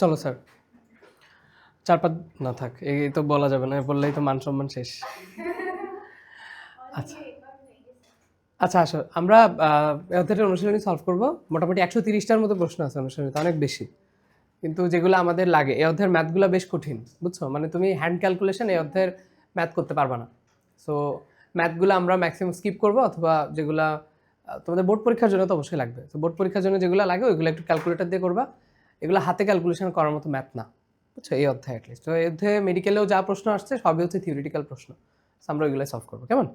চলো স্যার, 4-5 না থাক, এই তো বলা যাবে না, বললেই তো মান সম্মান শেষ। আচ্ছা আচ্ছা, আসো আমরা অধ্যায়টার অনুশীলনী সলভ করবো। মোটামুটি 130টার মতো প্রশ্ন আছে অনুশীলনীতে, অনেক বেশি, কিন্তু যেগুলো আমাদের লাগে। এই অধ্যায়ের ম্যাথগুলো বেশ কঠিন, বুঝছো? মানে তুমি হ্যান্ড ক্যালকুলেশন এই অধ্যায়ের ম্যাথ করতে পারবা না। সো ম্যাথগুলো আমরা ম্যাক্সিমাম স্কিপ করবো, অথবা যেগুলা তোমাদের বোর্ড পরীক্ষার জন্য তো অবশ্যই লাগবে। তো বোর্ড পরীক্ষার জন্য যেগুলো লাগে ওইগুলো একটু ক্যালকুলেটর দিয়ে করবা। এগুলো হাতে ক্যালকুলেশন করার মতো ম্যাথ না, বুঝছো? এই অধ্যায় অ্যাটলিস্ট। তো এই অধ্যায়ে মেডিকেলেও যা প্রশ্ন আসছে সবই হচ্ছে থিওরিটিক্যাল প্রশ্ন। আমরা ওইগুলো সলভ করবো, কেমন?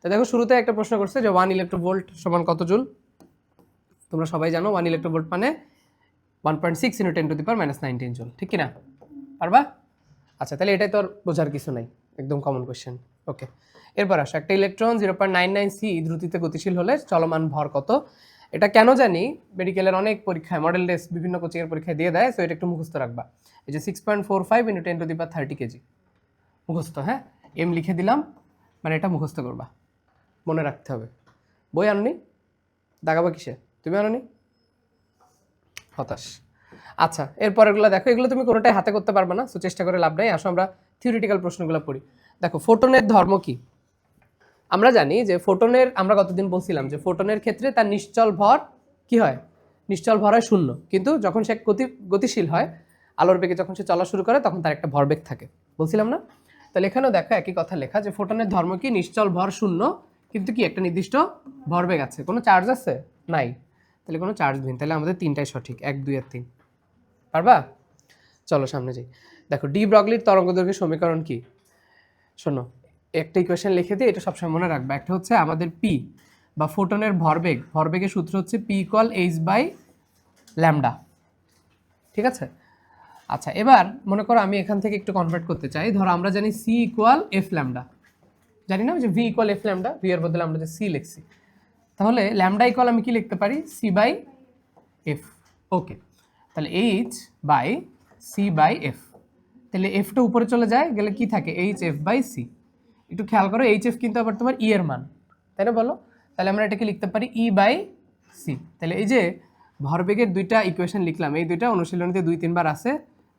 তো দেখো, শুরুতে একটা প্রশ্ন করছে যে 1 ইলেকট্রোভোল্ট সমান কত জুল। তোমরা সবাই জানো 1 ইলেকট্রোভোল্ট মানে 1.6 × 10⁻⁹ জুল, ঠিক কিনা? পারবা? আচ্ছা, তাহলে এটাই তো আর বোঝার কিছু নাই, একদম কমন কোয়েশ্চেন। ওকে, এরপর আসো, একটা ইলেকট্রন 0.99 c দ্রুতিতে গতিশীল হলে চলমান ভর কত? এটা কেন জানি মেডিকেলের অনেক পরীক্ষায়, মডেল টেস্ট, বিভিন্ন কোচিংয়ের পরীক্ষায় দিয়ে দেয়। সো এটা একটু মুখস্থ রাখবা। এই যে 6.45 × 10⁻30 কেজি মুখস্থ, হ্যাঁ? এম লিখে দিলাম, মানে এটা মুখস্থ করবা, মনে রাখতে হবে। বই আনোনি? দাগাবা কিসে? তুমি আনোনি? হতাশ। আচ্ছা, এরপরেরগুলো দেখো, এগুলো তুমি কোনোটাই হাতে করতে পারবে না, সো চেষ্টা করে লাভ নাই। আসো আমরা থিওরিটিক্যাল প্রশ্নগুলো পড়ি। দেখো, ফোটনের ধর্ম কি? আমরা জানি যে ফোটনের, আমরা কতদিন বলছিলাম যে ফোটনের ক্ষেত্রে তার নিশ্চল ভর কি হয়? নিশ্চল ভর হয় 0, কিন্তু যখন সে গতিশীল হয়, আলোর বেগে যখন সে চলা শুরু করে, তখন তার একটা ভরবেগ থাকে, বলছিলাম না? তাহলে এখানেও দেখো একই কথা লেখা, যে ফোটনের ধর্ম কি? নিশ্চল ভর 0, কিন্তু কি একটা নির্দিষ্ট ভরবেগ আছে। কোনো চার্জ আছে? নাই। তাহলে কোনো চার্জবিহীন। তাহলে আমাদের তিনটাই সঠিক, 1, 2 আর 3। পারবা? চলো সামনে যাই। দেখো, ডি ব্রগলির তরঙ্গদৈর্ঘ্যের সমীকরণ কি? শোনো, একটা ইকুয়েশন লিখে দিই, এটা সবসময় মনে রাখবা। একটা হচ্ছে আমাদের পি বা ফোটনের ভরবেগ, ভরবেগের সূত্র হচ্ছে পি ইকুয়াল h/λ, ঠিক আছে? আচ্ছা, এবার মনে করো আমি এখান থেকে একটু কনভার্ট করতে চাই। ধরো আমরা জানি সি ইকুয়াল f λ, জানি না যে ভি ইকুয়াল f λ, ভি এর বদলে আমরা যে সি লিখছি। তাহলে ল্যামডা ইকুয়াল আমি কি লিখতে পারি? c/f। ওকে, তাহলে h/c/f। তাহলে এফটা উপরে চলে যায়, গেলে কি থাকে? hf/c। একটু খেয়াল করো, hf কিন্তু আবার তোমার ই এর মান, তাই না? বলো, তাহলে আমরা এটাকে লিখতে পারি e/c। তাহলে এই যে ভরবেগের দুইটা ইকুয়েশন লিখলাম, এই দুইটা অনুশীলনীতে 2-3 বার আছে,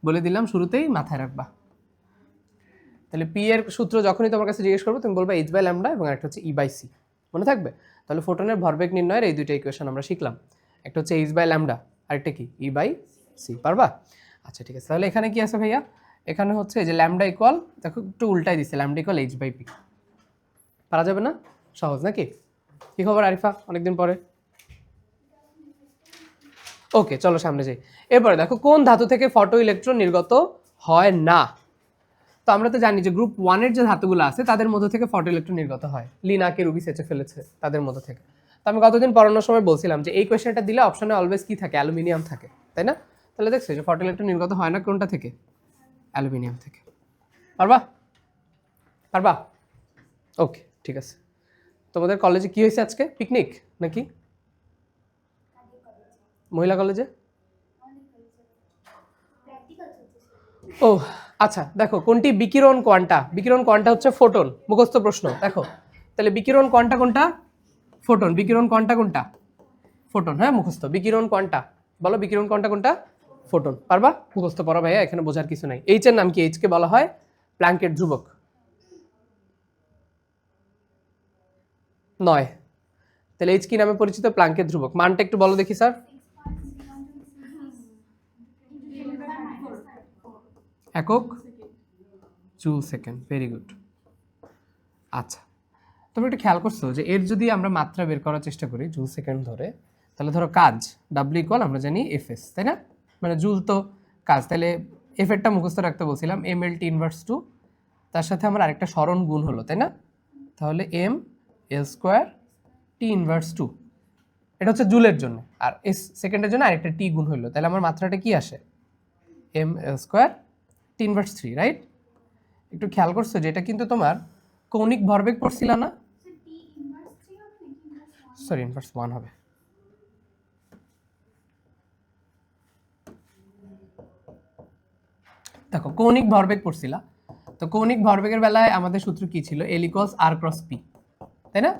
বলে দিলাম, শুরুতেই মাথায় রাখবা। তাহলে পি এর সূত্র যখনই তোমার কাছে জিজ্ঞেস করবো, তুমি বলবা h/λ এবং একটা হচ্ছে e/c, মনে থাকবে? তাহলে ফোটনের ভরবেগ নির্ণয়ের এই দুইটা ইকুয়েশন আমরা শিখলাম। একটা হচ্ছে h/λ, আরেকটা কি? e/c। পারবা? আচ্ছা, ঠিক আছে। তাহলে এখানে কি আছে ভাইয়া? এখানে হচ্ছে যে ল্যামডা ইকুয়াল, দেখো একটু উল্টাই দিছে, ল্যামডা ইকুয়াল h/p। পারা যাবে না? সহজ নাকি? কি খবর আরিফা, অনেকদিন পরে? ওকে, চলো সামনে যাই। এরপরে দেখো, কোন ধাতু থেকে ফটো ইলেকট্রন নির্গত হয় না? তো আমরা তো জানি যে গ্রুপ 1 এর যে ধাতুগুলো আছে তাদের মধ্য থেকে ফটো ইলেকট্রন নির্গত হয়। লিনাকে রুবি সেচে ফেলেছে, তাদের মধ্য থেকে। তো আমি গতদিন পড়ানোর সময় বলছিলাম যে এই কোয়েশ্চেনটা দিলে অপশনে অলওয়েজ কি থাকে? অ্যালুমিনিয়াম থাকে, তাই না? তাহলে দেখছো যে ফটো ইলেকট্রন নির্গত হয় না কোনটা থেকে? অ্যালুমিনিয়াম থেকে। পারবা? পারবা? ওকে, ঠিক আছে। তোমাদের কলেজে কি হয়েছে আজকে? পিকনিক নাকি? মহিলা কলেজে? ও আচ্ছা, দেখো কোনটি বিকিরণ কোয়ান্টা? বিকিরণ কোয়ান্টা হচ্ছে ফোটন, মুখস্থ প্রশ্ন। দেখো, তাহলে বিকিরণ কোয়ান্টা কোনটা? ফোটন। বিকিরণ কোয়ান্টা কোনটা? ফোটন, হ্যাঁ মুখস্থ। বিকিরণ কোয়ান্টা, বলো বিকিরণ কোয়ান্টা কোনটা? ফোটন। পারবা? মুখস্থ পড়া ভাইয়া, এখানে বোঝার কিছু নাই। এইচ এর নাম কি? এইচ কে বলা হয় প্ল্যাঙ্কের ধ্রুবক। নয়। তাহলে এইচ কি নামে পরিচিত? প্ল্যাঙ্কের ধ্রুবক। মানটা একটু বলো দেখি স্যার। একক জুল সেকেন্ড। Very good. আচ্ছা, তোমরা একটু খেয়াল করছো যে এর যদি আমরা মাত্রা বের করার চেষ্টা করি জুল সেকেন্ড ধরে, তাহলে ধরো কাজ ডাব্লিউ ইকুয়াল আমরা জানি এফএস, তাই না? মানে জুল তো কাজ, তাহলে এফ এরটা মুখস্থ রাখতে বলছিলাম, এম এল টি ইনভার্স 2, তার সাথে আমার আরেকটা স্মরণ গুণ হলো, তাই না? তাহলে M L square T inverse 2, এটা হচ্ছে জুলের জন্য। আর এস সেকেন্ডের জন্য আরেকটা টি গুণ হলো, তাহলে আমার মাত্রাটা কি আসে? M L square T inverse 3, right? একটু খেয়াল করছো যে এটা কিন্তু তোমার কৌণিক ভরবেগ পড়ছিল না? সরি, ইনভার্স 1 হবে। দেখো, কৌণিক ভরবেগ পড়ছিলা, তো কৌণিক ভরবেগের বেলায় আমাদের সূত্র কি ছিল? এল ইকুয়ালস আর ক্রস পি, তাই না?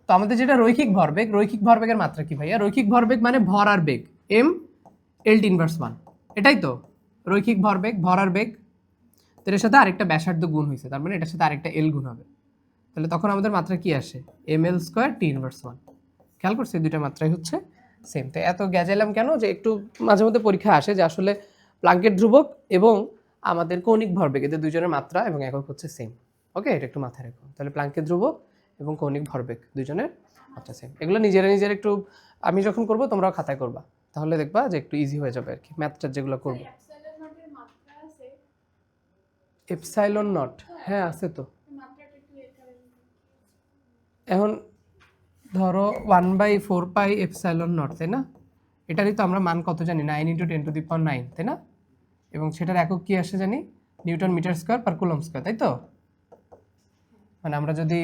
তো আমাদের যেটা রৈখিক ভরবেগ, রৈখিক ভরবেগের মাত্রা কি ভাইয়া? রৈখিক ভরবেগ মানে ভর আর বেগ, এম এল টি ইনভার্স 1, এটাই তো। রৈখিক ভরবেগ, ভর আর বেগ, তো এর সাথে আরেকটা ব্যাসার্ধ গুণ হয়েছে, তার মানে এটার সাথে আরেকটা এল গুণ হবে, তাহলে তখন আমাদের মাত্রা কি আসে, ml স্কয়ার টি ইনভার্স 1। খেয়াল করছি দুইটা মাত্রাই হচ্ছে সেম। তো এত গ্যাজাইলাম কেন, যে একটু মাঝে মধ্যে পরীক্ষা আসে যে আসলে প্লাঙ্কেট ধ্রুবক এবং আমাদের কৌণিক ভরবেগ এদের দুইজনের মাত্রা এবং একক হচ্ছে সেম। ওকে, এটা একটু মাথায় রাখো। তাহলে প্লাঙ্কেট ধ্রুবক এবং কৌণিক ভরবেগ দুইজনের মাত্রা সেম। এগুলো নিজেরা নিজের একটু, আমি যখন করব তোমরাও খাতায় করবা, তাহলে দেখবা যে একটু ইজি হয়ে যাবে আর কি ম্যাথটা যেগুলো করবো। এপসাইলন নট, হ্যাঁ আছে তো। এখন ধরো 1/4 পাই এপসাইলন নট, তাই না? এটারই তো আমরা মান কত জানি, 9 × 10⁹, তাই না? এবং সেটার একক কি আসে জানি, newton metre square per coulomb square, তাই তো? মানে আমরা যদি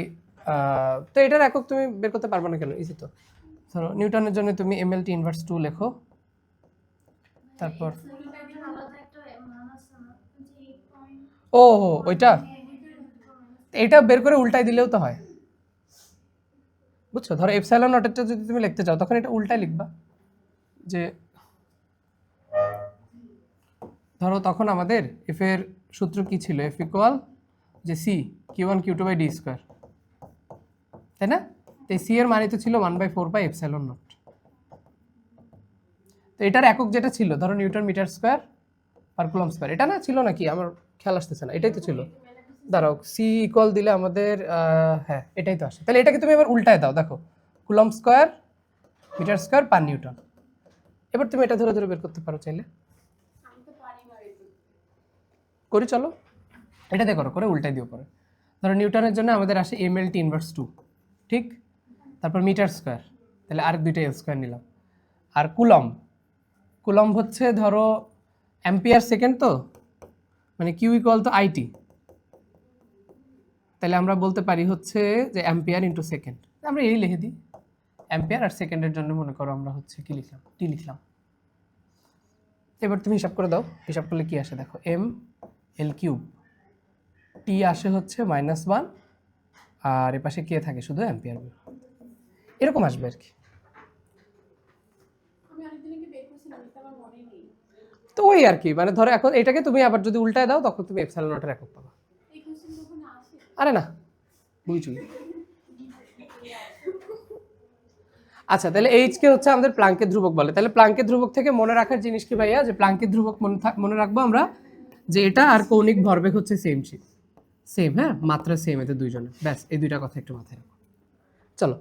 তো এটার একক তুমি বের করতে পারবে না কেন, ইজি তো। ধরো নিউটনের জন্য তুমি mlt ইনভার্স 2 লেখো, তারপর ও ওইটা, এটা বের করে উল্টাই দিলেও তো হয়, বুঝছো? ধরো এপসাইলন নটটা যদি তুমি লিখতে চাও তখন এটা উল্টাই লিখবা, যে ধরো তখন আমাদের এফ এর সূত্র কি ছিল, এফ ইকুয়াল যে সি q1 q2/d স্কয়ার, তাই না? তো সি এর মানে তো ছিল 1/4 পাই এপসাইলন নট। তো এটার একক যেটা ছিল ধরো newton metre square per coulomb square, এটা না ছিল নাকি, আমার খেয়াল আসতেছে না, এটাই তো ছিল। দাঁড়াও, সি ইকুয়াল দিলে আমাদের হ্যাঁ এটাই তো আসে। তাহলে এটাকে তুমি এবার উল্টায় দাও, দেখো coulomb square metre square per newton. এবার তুমি এটা ধরে ধরে বের করতে পারো চাইলে, করি চলো, এটাতে করো, করে উল্টাই দিও পরে। ধরো নিউটনের জন্য আমাদের আসে mlt ইনভার্স 2, ঠিক? তারপর মিটার স্কয়ার, তাহলে আর দুইটা এল স্কয়ার নিলাম। আর কুলম্ব, কুলম্ব হচ্ছে ধরো অ্যাম্পিয়ার সেকেন্ড, তো মানে কিউ ইকুয়াল তো আইটি, তাহলে আমরা বলতে পারি হচ্ছে যে অ্যাম্পিয়ার ইন্টু সেকেন্ড। আমরা এই লিখে দিই, অ্যাম্পিয়ার আর সেকেন্ডের জন্য মনে করো আমরা হচ্ছে কি লিখলাম, টি লিখলাম। এবার তুমি হিসাব করে দাও, হিসাব করলে কি আসে দেখো, ml³ টি আসে হচ্ছে -1, আর এপাশে কে থাকে শুধু অ্যাম্পিয়ার, এরকম আসবে আর কি। তো ওই আর কি, মানে ধরো এখন এটাকে তুমি আবার যদি উল্টায় দাও তখন তুমি এপসাইলন নটের একক পাবা। আরে না, বুঝছি। আচ্ছা, তাহলে এইচ কে হচ্ছে আমাদের প্লাঙ্কের ধ্রুবক বলে। তাহলে প্লাঙ্কের ধ্রুবক থেকে মনে রাখার জিনিস কি ভাইয়া, যে প্লাঙ্কের ধ্রুবক মনে রাখবো আমরা যে এটা আর কৌণিক ভরবেগ হচ্ছে সেম, সেম, হ্যাঁ মাত্রা সেম এতে দুইজনে, ব্যাস এই দুইটা কথা একটু মাথায় রাখো। চলো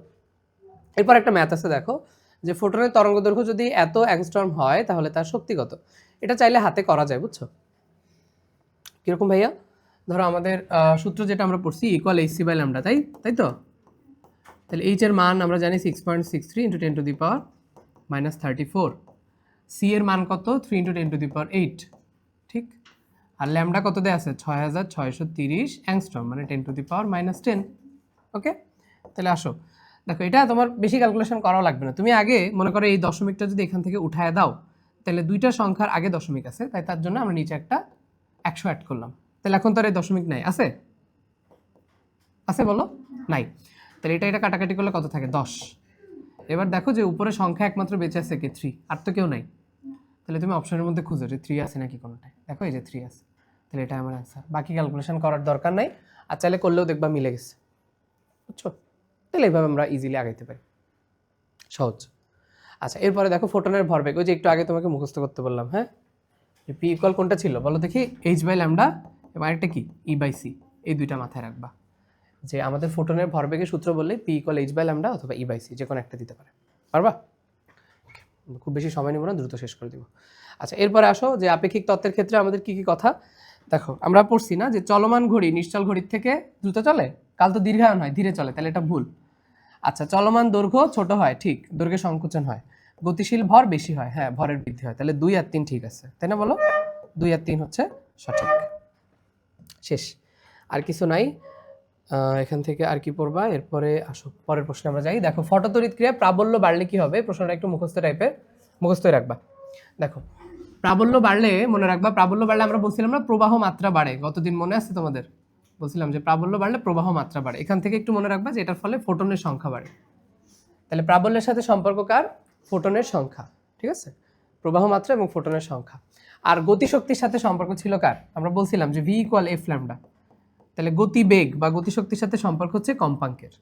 এরপর একটা ম্যাথ আছে, দেখো যে ফোটনের তরঙ্গ দৈর্ঘ্য যদি এত অ্যাংস্ট্রম হয় তাহলে তার শক্তি কত। এটা চাইলে হাতে করা যায়, বুঝছো কিরকম ভাইয়া? ধরো আমাদের সূত্র যেটা আমরা পড়ছি ইকুয়াল hc/λ, তাই তো? তাহলে এইচ এর মান আমরা জানি 6.63 × 10⁻⁻34, সি এর মান কত 3 × 10⁸, ঠিক? আর ল্যামডা কত দেয়া আছে 6630 অ্যাংস্ট্রম, মানে 10⁻10। ওকে, তাহলে আসো দেখো, এটা তোমার বেশি ক্যালকুলেশন করাও লাগবে না। তুমি আগে মনে করো এই দশমিকটা যদি এখান থেকে উঠায় দাও, তাহলে দুইটা সংখ্যার আগে দশমিক আছে, তাই তার জন্য আমরা নিচে একটা 100 অ্যাড করলাম। তাহলে এখন তো আর এই দশমিক নাই, আছে? আছে বলো, নাই। তাহলে এটা কাটাকাটি করলে কত থাকে 10। এবার দেখো যে উপরে সংখ্যা একমাত্র বেঁচে আছে কি 3, আর তো কেউ নাই। তাহলে তুমি অপশনের মধ্যে খুঁজো যে 3 আছে নাকি কোনোটায়, দেখো এই যে 3 আছে, তাহলে এটা আমার অ্যান্সার। বাকি ক্যালকুলেশন করার দরকার নাই, আর চাইলে করলেও দেখবা মিলে গেছে, বুঝছো? তাহলে এইভাবে আমরা ইজিলি আগাইতে পারি, সহজ। আচ্ছা, এরপরে দেখো ফোটনের ভরবেগ, ওই যে একটু আগে তোমাকে মুখস্থ করতে বললাম, হ্যাঁ পি ইকুয়াল কোনটা ছিল বলো দেখি, h/λ এবং আরেকটা কি e/c, এই দুইটা মাথায় রাখবা। যে আমাদের ফোটনের ভরবেগের সূত্র বললে পি ইকুয়াল h/λ অথবা e/c, যে কোনো একটা দিতে পারবা? খুব বেশি সময় নেব না, দ্রুত শেষ করে দিব। আচ্ছা, এরপরে আসো যে আপেক্ষিক তত্ত্বের ক্ষেত্রে আমাদের কি কি কথা। দেখো আমরা পড়ছি না যে চলমান ঘড়ি নিশ্চল ঘড়ির থেকে দ্রুত চলে, কাল তো দীর্ঘায়ন হয়, ধীরে চলে, তাহলে এটা ভুল। আচ্ছা, চলমান দৈর্ঘ্য ছোট হয়, ঠিক, দৈর্ঘ্যের সংকোচন হয়। গতিশীল ভর বেশি হয়, হ্যাঁ ভরের বৃদ্ধি হয়। তাহলে 2 আর 3 ঠিক আছে, তাই না? বলো 2 আর 3 হচ্ছে সঠিক। শেষ, আর কিছু নাই। এখান থেকে আর কি পড়বা, এরপরে আসো পরের প্রশ্নে আমরা যাই। দেখো ফটোতড়িৎ ক্রিয়া প্রাবল্য বাড়লে কি হবে, প্রশ্নটা একটু মুখস্থ টাইপের, মুখস্থই রাখবা। দেখো প্রাবল্য বাড়লে মনে রাখবা, প্রাবল্য বাড়লে আমরা বলছিলাম না প্রবাহ মাত্রা বাড়ে, গতদিন মনে আছে তোমাদের, বলছিলাম যে প্রাবল্য বাড়লে প্রবাহ মাত্রা বাড়ে। এখান থেকে একটু মনে রাখবা যে এটার ফলে ফোটনের সংখ্যা বাড়ে। তাহলে প্রাবল্যের সাথে সম্পর্ক কার, ফোটনের সংখ্যা, ঠিক আছে, প্রবাহ মাত্রা এবং ফোটনের সংখ্যা। আর গতিশক্তির সাথে সম্পর্ক ছিল কার? আমরা বলছিলাম যে ভি ইকুয়াল এফ ল্যামডা। তাহলে গতিবেগ বা গতিশক্তির সাথে সম্পর্ক হচ্ছে কম্পাঙ্কের।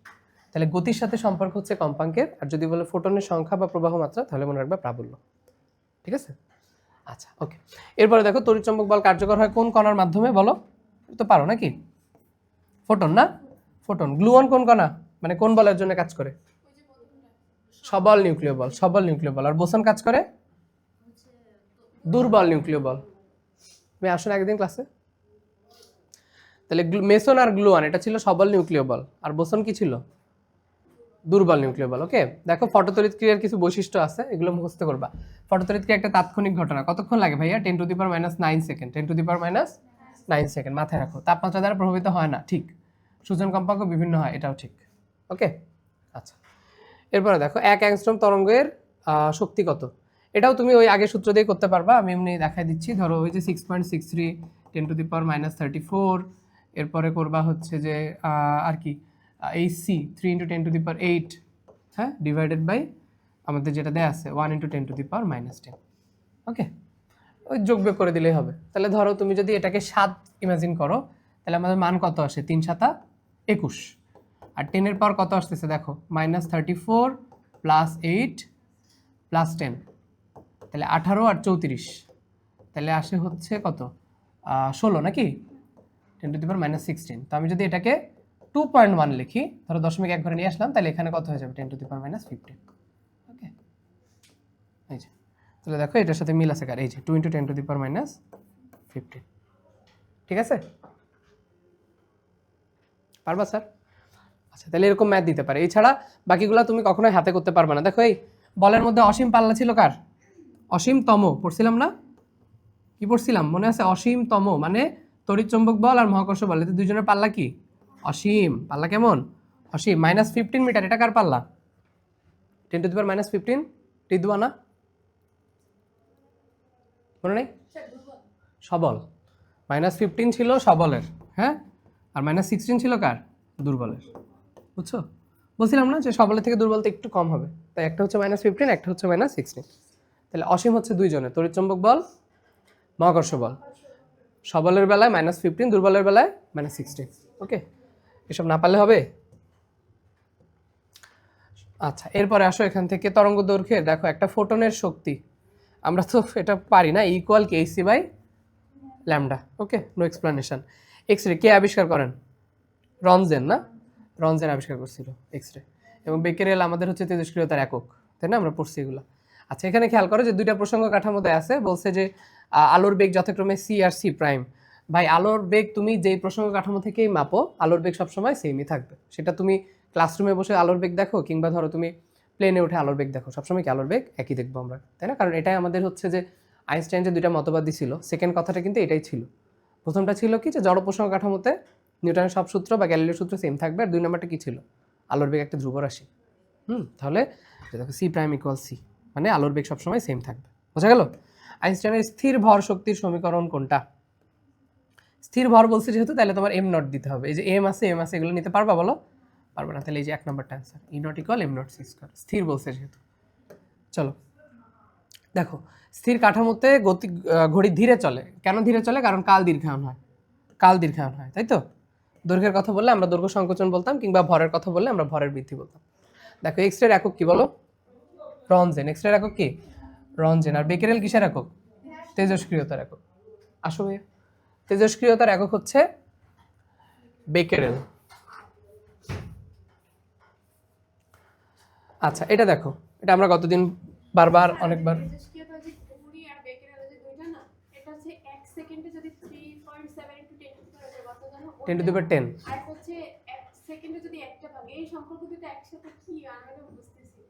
তাহলে গতির সাথে সম্পর্ক হচ্ছে কম্পাঙ্কের, আর যদি বলে ফোটনের সংখ্যা বা প্রবাহ মাত্রা তাহলে মনে রাখবে প্রাবল্য। ঠিক আছে? আচ্ছা, ওকে। এরপরে দেখো তড়িৎচুম্বক বল কার্যকর হয় কোন কণার মাধ্যমে বলো তো? পারো নাকি? ফোটন না? ফোটন। গ্লুয়ন কোন কণা, মানে কোন বলের জন্য কাজ করে? সবল নিউক্লিয় বল। সবল নিউক্লিয় বল। আর বোসন কাজ করে দুর্বল নিউক্লিয় বল। তুমি আসো না একদিন ক্লাসে? তাহলে মেসন আর গ্লুয়ন এটা ছিল সবল নিউক্লিয় বল, আর বোসন কি ছিল? দুর্বল নিউক্লিয় বল। ওকে, দেখো ফটোতড়িৎ ক্রিয়ার কিছু বৈশিষ্ট্য আছে, এগুলো মুখস্থ করবা। ফটোতড়িৎ ক্রিয়া একটা তাৎক্ষণিক ঘটনা। কতক্ষণ লাগে ভাইয়া? 10⁻⁹ সেকেন্ড। 10⁻⁹ সেকেন্ড মাথায় রাখো। তাপমাত্রা দ্বারা প্রভাবিত হয় না, ঠিক। সূচন কম্পাঙ্ক বিভিন্ন হয়, এটাও ঠিক। ওকে, আচ্ছা। এরপরে দেখো 1 অ্যাংস্ট্রম তরঙ্গের শক্তি কত? এটাও তুমি ওই আগের সূত্র দিয়ে করতে পারবা, আমি এমনি দেখাই দিচ্ছি। ধরো ওই যে 6.63 10⁻⁻34, এরপরে করবা হচ্ছে যে আর কি এই সি 3 × 10⁸, হ্যাঁ, ডিভাইডেড বাই আমাদের যেটা দেয়া আছে 1 × 10⁻⁻10। ওকে, ওই যোগ বিয়োগ করে দিলেই হবে। তাহলে ধরো তুমি যদি এটাকে 7 ইমাজিন করো, তাহলে আমাদের মান কত আসে? 3 × 7 = 21। আর 10 এর পাওয়ার কত আসতেছে দেখো, -34 + 8 + 10, তাহলে 18 আর 34, তাহলে আসে হচ্ছে কত? 16 নাকি? 10⁻⁻16। তো আমি যদি এটাকে 2.1 লিখি, ধরো 0.1 ঘরে নিয়ে আসলাম, তাহলে এখানে কত হয়ে যাবে? 10⁻⁻15। ওকে, এই যে, তাহলে দেখো এটার সাথে মিল আছে কার? এই যে 2 × 10⁻15। ঠিক আছে? পারবা স্যার? আচ্ছা, তাহলে এরকম ম্যাথ দিতে পারে। এছাড়া বাকিগুলো তুমি কখনোই হাতে করতে পারবে না। দেখো এই বলের মধ্যে অসীম পাল্লা ছিল কার? অসীমতম পড়ছিলাম না? কি পড়ছিলাম মনে আছে? অসীমতম মানে তড়িৎচুম্বক বল আর মহাকর্ষ বল, এতে দুইজনের পাল্লা কি? অসীম। পাল্লা কেমন? অসীম। -15 মিটার, এটা কার পাল্লা? 10⁻⁻15 টিদুয়া না? মনে নেই? সবল। -15 ছিল সবলের, হ্যাঁ, আর -16 ছিল কার? দুর্বলের। বুঝছো? বলছিলাম না যে সবলের থেকে দুর্বলতা একটু কম হবে, তাই একটা হচ্ছে -15, একটা হচ্ছে -16। তাহলে অসীম হচ্ছে দুইজনের, তড়িৎচুম্বক বল, মহাকর্ষ বল। সবলের বেলায় -15, দুর্বলের বেলায় -16। ওকে, এসব না পারলে হবে? আচ্ছা, এরপরে আসো এখান থেকে তরঙ্গ দৈর্ঘ্যের। দেখো একটা ফোটনের শক্তি, আমরা তো এটা পারি না, ইকুয়াল kc/λ। ওকে, নো এক্সপ্লানেশন। এক্স রে কে আবিষ্কার করেন? রনজেন না? রনজেন আবিষ্কার করছিল এক্স রে। এবং বেকেরেল আমাদের হচ্ছে তেজস্ক্রিয়তার একক, তাই না? আমরা পড়ছি এগুলো। আচ্ছা, এখানে খেয়াল করো যে দুইটা প্রসঙ্গ কাঠামোতে আছে, বলছে যে আলোর বেগ যথাক্রমে সি আর সি প্রাইম। ভাই, আলোর বেগ তুমি যেই প্রসঙ্গ কাঠামো থেকেই মাপো, আলোর বেগ সবসময় সেমই থাকবে। সেটা তুমি ক্লাসরুমে বসে আলোর বেগ দেখো, কিংবা ধরো তুমি প্লেনে উঠে আলোর বেগ দেখো, সবসময় কি আলোর বেগ একই দেখবো আমরা, তাই না? কারণ এটাই আমাদের হচ্ছে যে আইনস্টাইন যে দুইটা মতবাদী ছিল, সেকেন্ড কথাটা কিন্তু এটাই ছিল। প্রথমটা ছিল কি, যে জড় প্রসঙ্গ কাঠামোতে নিউটনের সব সূত্র বা গ্যালিলিও সূত্র সেম থাকবে। আর 2 নম্বরটা কি ছিল? আলোর বেগ একটা ধ্রুব রাশি। তাহলে দেখো সি প্রাইম ইকুয়াল সি, মানে আলোর বেগ সবসময় সেম থাকবে। বোঝা গেল? আইনস্টাইনের স্থির ভর শক্তির সমীকরণ কোনটা? স্থির ভর বলছে যেহেতু, তাহলে তোমার এম নট দিতে হবে। এই যে এম আছে এগুলো নিতে পারবা? বলো পারবে না। তাহলে এই যে 1 নম্বরটা answer, E not equal M not C square. স্থির বলছে যেহেতু। চলো দেখো, স্থির কাঠামোতে গতি ঘড়ি ধীরে চলে। কেন ধীরে চলে? কারণ কাল দীর্ঘায়ন হয়। কাল দীর্ঘায়ন হয়, তাই তো? দৈর্ঘ্যের কথা বললে আমরা দৈর্ঘ্য সংকোচন বলতাম, কিংবা ভরের কথা বললে আমরা ভরের বৃদ্ধি বলতাম। দেখো এক্স রের একক কি বলো? রনজেন। এক্স রের একক কি? রনজেন। আর বেকেরেল কিসের একক? তেজস্ক্রিয়তার একক। আসো ভাইয়া, তেজস্ক্রিয়তার একক হচ্ছে বেকেরেল। আচ্ছা, এটা দেখো, এটা আমরা গতদিন বারবার অনেকবার 10⁻10 আর হচ্ছে 1 সেকেন্ডে যদি একটা ভাগে, এই সম্পর্ক দুটো একসাথে কি আমি বুঝতেছি।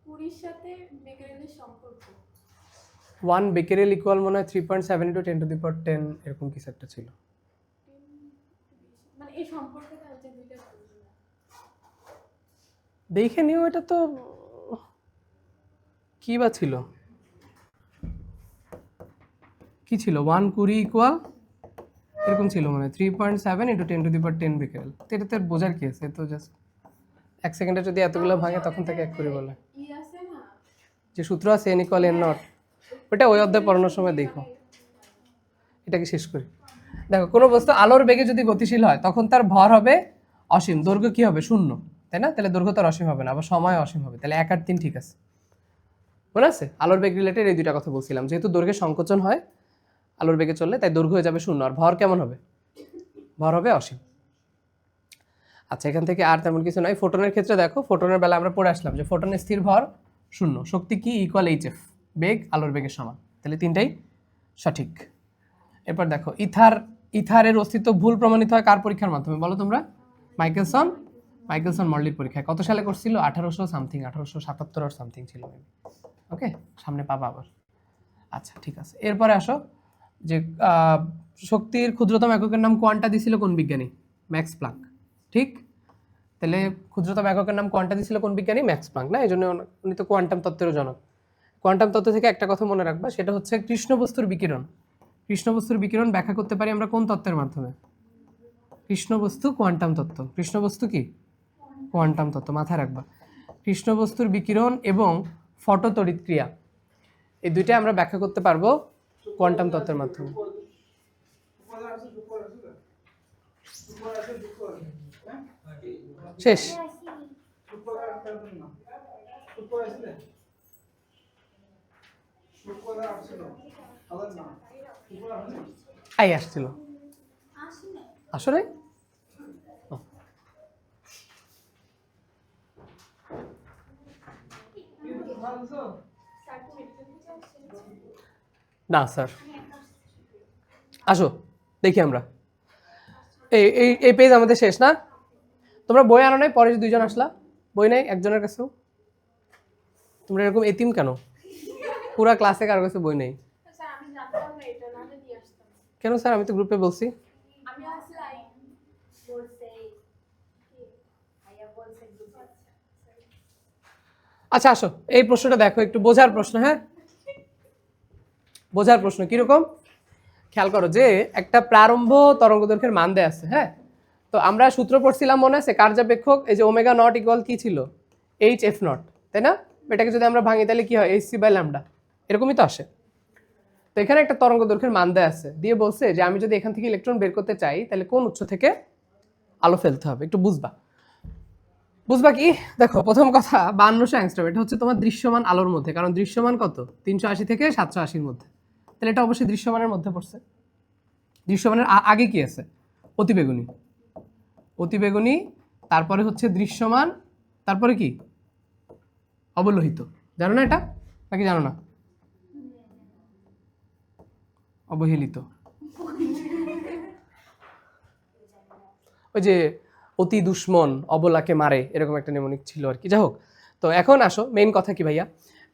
20 সাথে বেকেরেলের সম্পর্ক 1 বেকেরেল ইকুয়াল মনে হয় 3.7 × 10⁻10 এরকম কিছু একটা ছিল। মানে এই সম্পর্কটা হচ্ছে দুইটা দেখে নিও, এটা তো কি বা ছিল, কি ছিল? 120 ইকুয়াল এরকম ছিল মানে 3.7 × 10⁻10 বেকেরেল। এটা তো বোঝার কি আছে? তো জাস্ট 1 সেকেন্ডে যদি এতগুলো ভাঙে তখন থেকে 1 করে বলে ই আছে না, যে সূত্র আছে n ইকুয়াল n নট। ওটা ওই অধ্যায় পড়ানোর সময় দেখো। এটাকে শেষ করি। দেখো কোনো বস্তু আলোর বেগে যদি গতিশীল হয় তখন তার ভর হবে অসীম, দৈর্ঘ্য কি হবে 0, তাই না? তাহলে দৈর্ঘ্য তার অসীম হবে না, আবার সময় অসীম হবে। তাহলে 1 আর 3 ঠিক আছে। মনে আছে আলোর বেগ রিলেটেড এই দুইটা কথা বলছিলাম, যেহেতু দৈর্ঘ্যে সংকোচন হয় আলোর বেগে চললে, তাই দৈর্ঘ্য হয়ে যাবে 0, আর ভর কেমন হবে? ভর হবে অসীম। আচ্ছা এখান থেকে আর তেমন কিছু নাই। ফোটনের ক্ষেত্রে দেখো, ফোটনের বেলা আমরা পড়ে আসলাম যে ফোটনের স্থির ভর 0, শক্তি কি ইকুয়াল hf, বেগ আলোর বেগের সমান। তাহলে তিনটাই সঠিক। এরপর দেখো ইথারের অস্তিত্ব ভুল প্রমাণিত হয় কার পরীক্ষার মাধ্যমে বলো তোমরা? মাইকেলসন মর্লির পরীক্ষায়। কত সালে করছিল? 1800 সামথিং, 1877 আর সামথিং ছিল। ওকে, সামনে পাবা আবার। আচ্ছা ঠিক আছে, এরপরে আসো যে শক্তির ক্ষুদ্রতম এককের নাম কোয়ান্টা দিছিল কোন বিজ্ঞানী? Max Planck. ঠিক, তাহলে ক্ষুদ্রতম এককের নাম কোয়ান্টা দিছিল কোন বিজ্ঞানী? ম্যাক্স প্লাঙ্ক, না? এই জন্য উনি তো কোয়ান্টাম তত্ত্বেরও জনক। কোয়ান্টাম তত্ত্ব থেকে একটা কথা মনে রাখবা, সেটা হচ্ছে কৃষ্ণ বস্তুর বিকিরণ। কৃষ্ণ বস্তুর বিকিরণ ব্যাখ্যা করতে পারি আমরা কোন তত্ত্বের মাধ্যমে? কৃষ্ণ বস্তু কোয়ান্টাম তত্ত্ব। কৃষ্ণ বস্তু কি? কোয়ান্টাম তত্ত্ব, মাথায় রাখবা। কৃষ্ণ বস্তুর বিকিরণ এবং ফটো তড়িৎ ক্রিয়া, এই দুইটা আমরা ব্যাখ্যা করতে পারবো কোয়ান্টাম তত্ত্বের মাধ্যমে। শেষ। আই আসছিল আসলে না স্যার। আসো দেখি আমরা, এই এই এই পেজ আমাদের শেষ না? তোমরা বই আনো নাই? পরে যে দুইজন আসলা, বই নাই একজনের কাছেও? তোমরা এরকম এতিম কেন? পুরা ক্লাসে কারোর কাছে বই নেই স্যার আমি জানতাম না এটা, না দিয়ে আসতাম। কেন স্যার? আমি তো গ্রুপে বলছি। আমি আসলাই বলছে ভাইয়া বলছে গ্রুপে। আচ্ছা আসো, এই প্রশ্নটা দেখো, একটু বোঝার প্রশ্ন। হ্যাঁ, বোঝার প্রশ্ন কিরকম খেয়াল করো, যে একটা প্রারম্ভ তরঙ্গদৈর্ঘ্যের মান দেয়া আছে। হ্যাঁ, তো আমরা সূত্র পড়ছিলাম মনে আছে, কার্যাপেক্ষক এই যে ওমেগা নট ইকুয়াল কি ছিল? hf নট, তাই না? এটাকে যদি আমরা ভাঙি তাহলে কি হয়? hc/λ, এরকমই তো আসে। তো এখানে একটা তরঙ্গদৈর্ঘ্যের মান দেয়া আছে, দিয়ে বলছে যে আমি যদি এখান থেকে ইলেকট্রন বের করতে চাই তাহলে কোন উৎস থেকে আলো ফেলতে হবে, একটু বুঝবা কি? দেখো প্রথম কথা 5200 অ্যাংস্ট্রম, এটা হচ্ছে তোমার দৃশ্যমান আলোর মধ্যে, কারণ দৃশ্যমান কত? 380 থেকে 780-র মধ্যে। তাহলে এটা অবশ্যই দৃশ্যমানের মধ্যে পড়ছে। দৃশ্যমানের আগে কি আছে? অতিবেগুনি। অতিবেগুনি, তারপরে হচ্ছে দৃশ্যমান, তারপরে কি? অবলোহিত। জানো না এটা, নাকি জানো না? অবহেলিত, ওই যে অতি দুশ্মন অবলাকে মারে, এরকম একটা নেমনিক ছিল আর কি। যাই হোক, তো এখন আসো মেইন কথা কি ভাইয়া?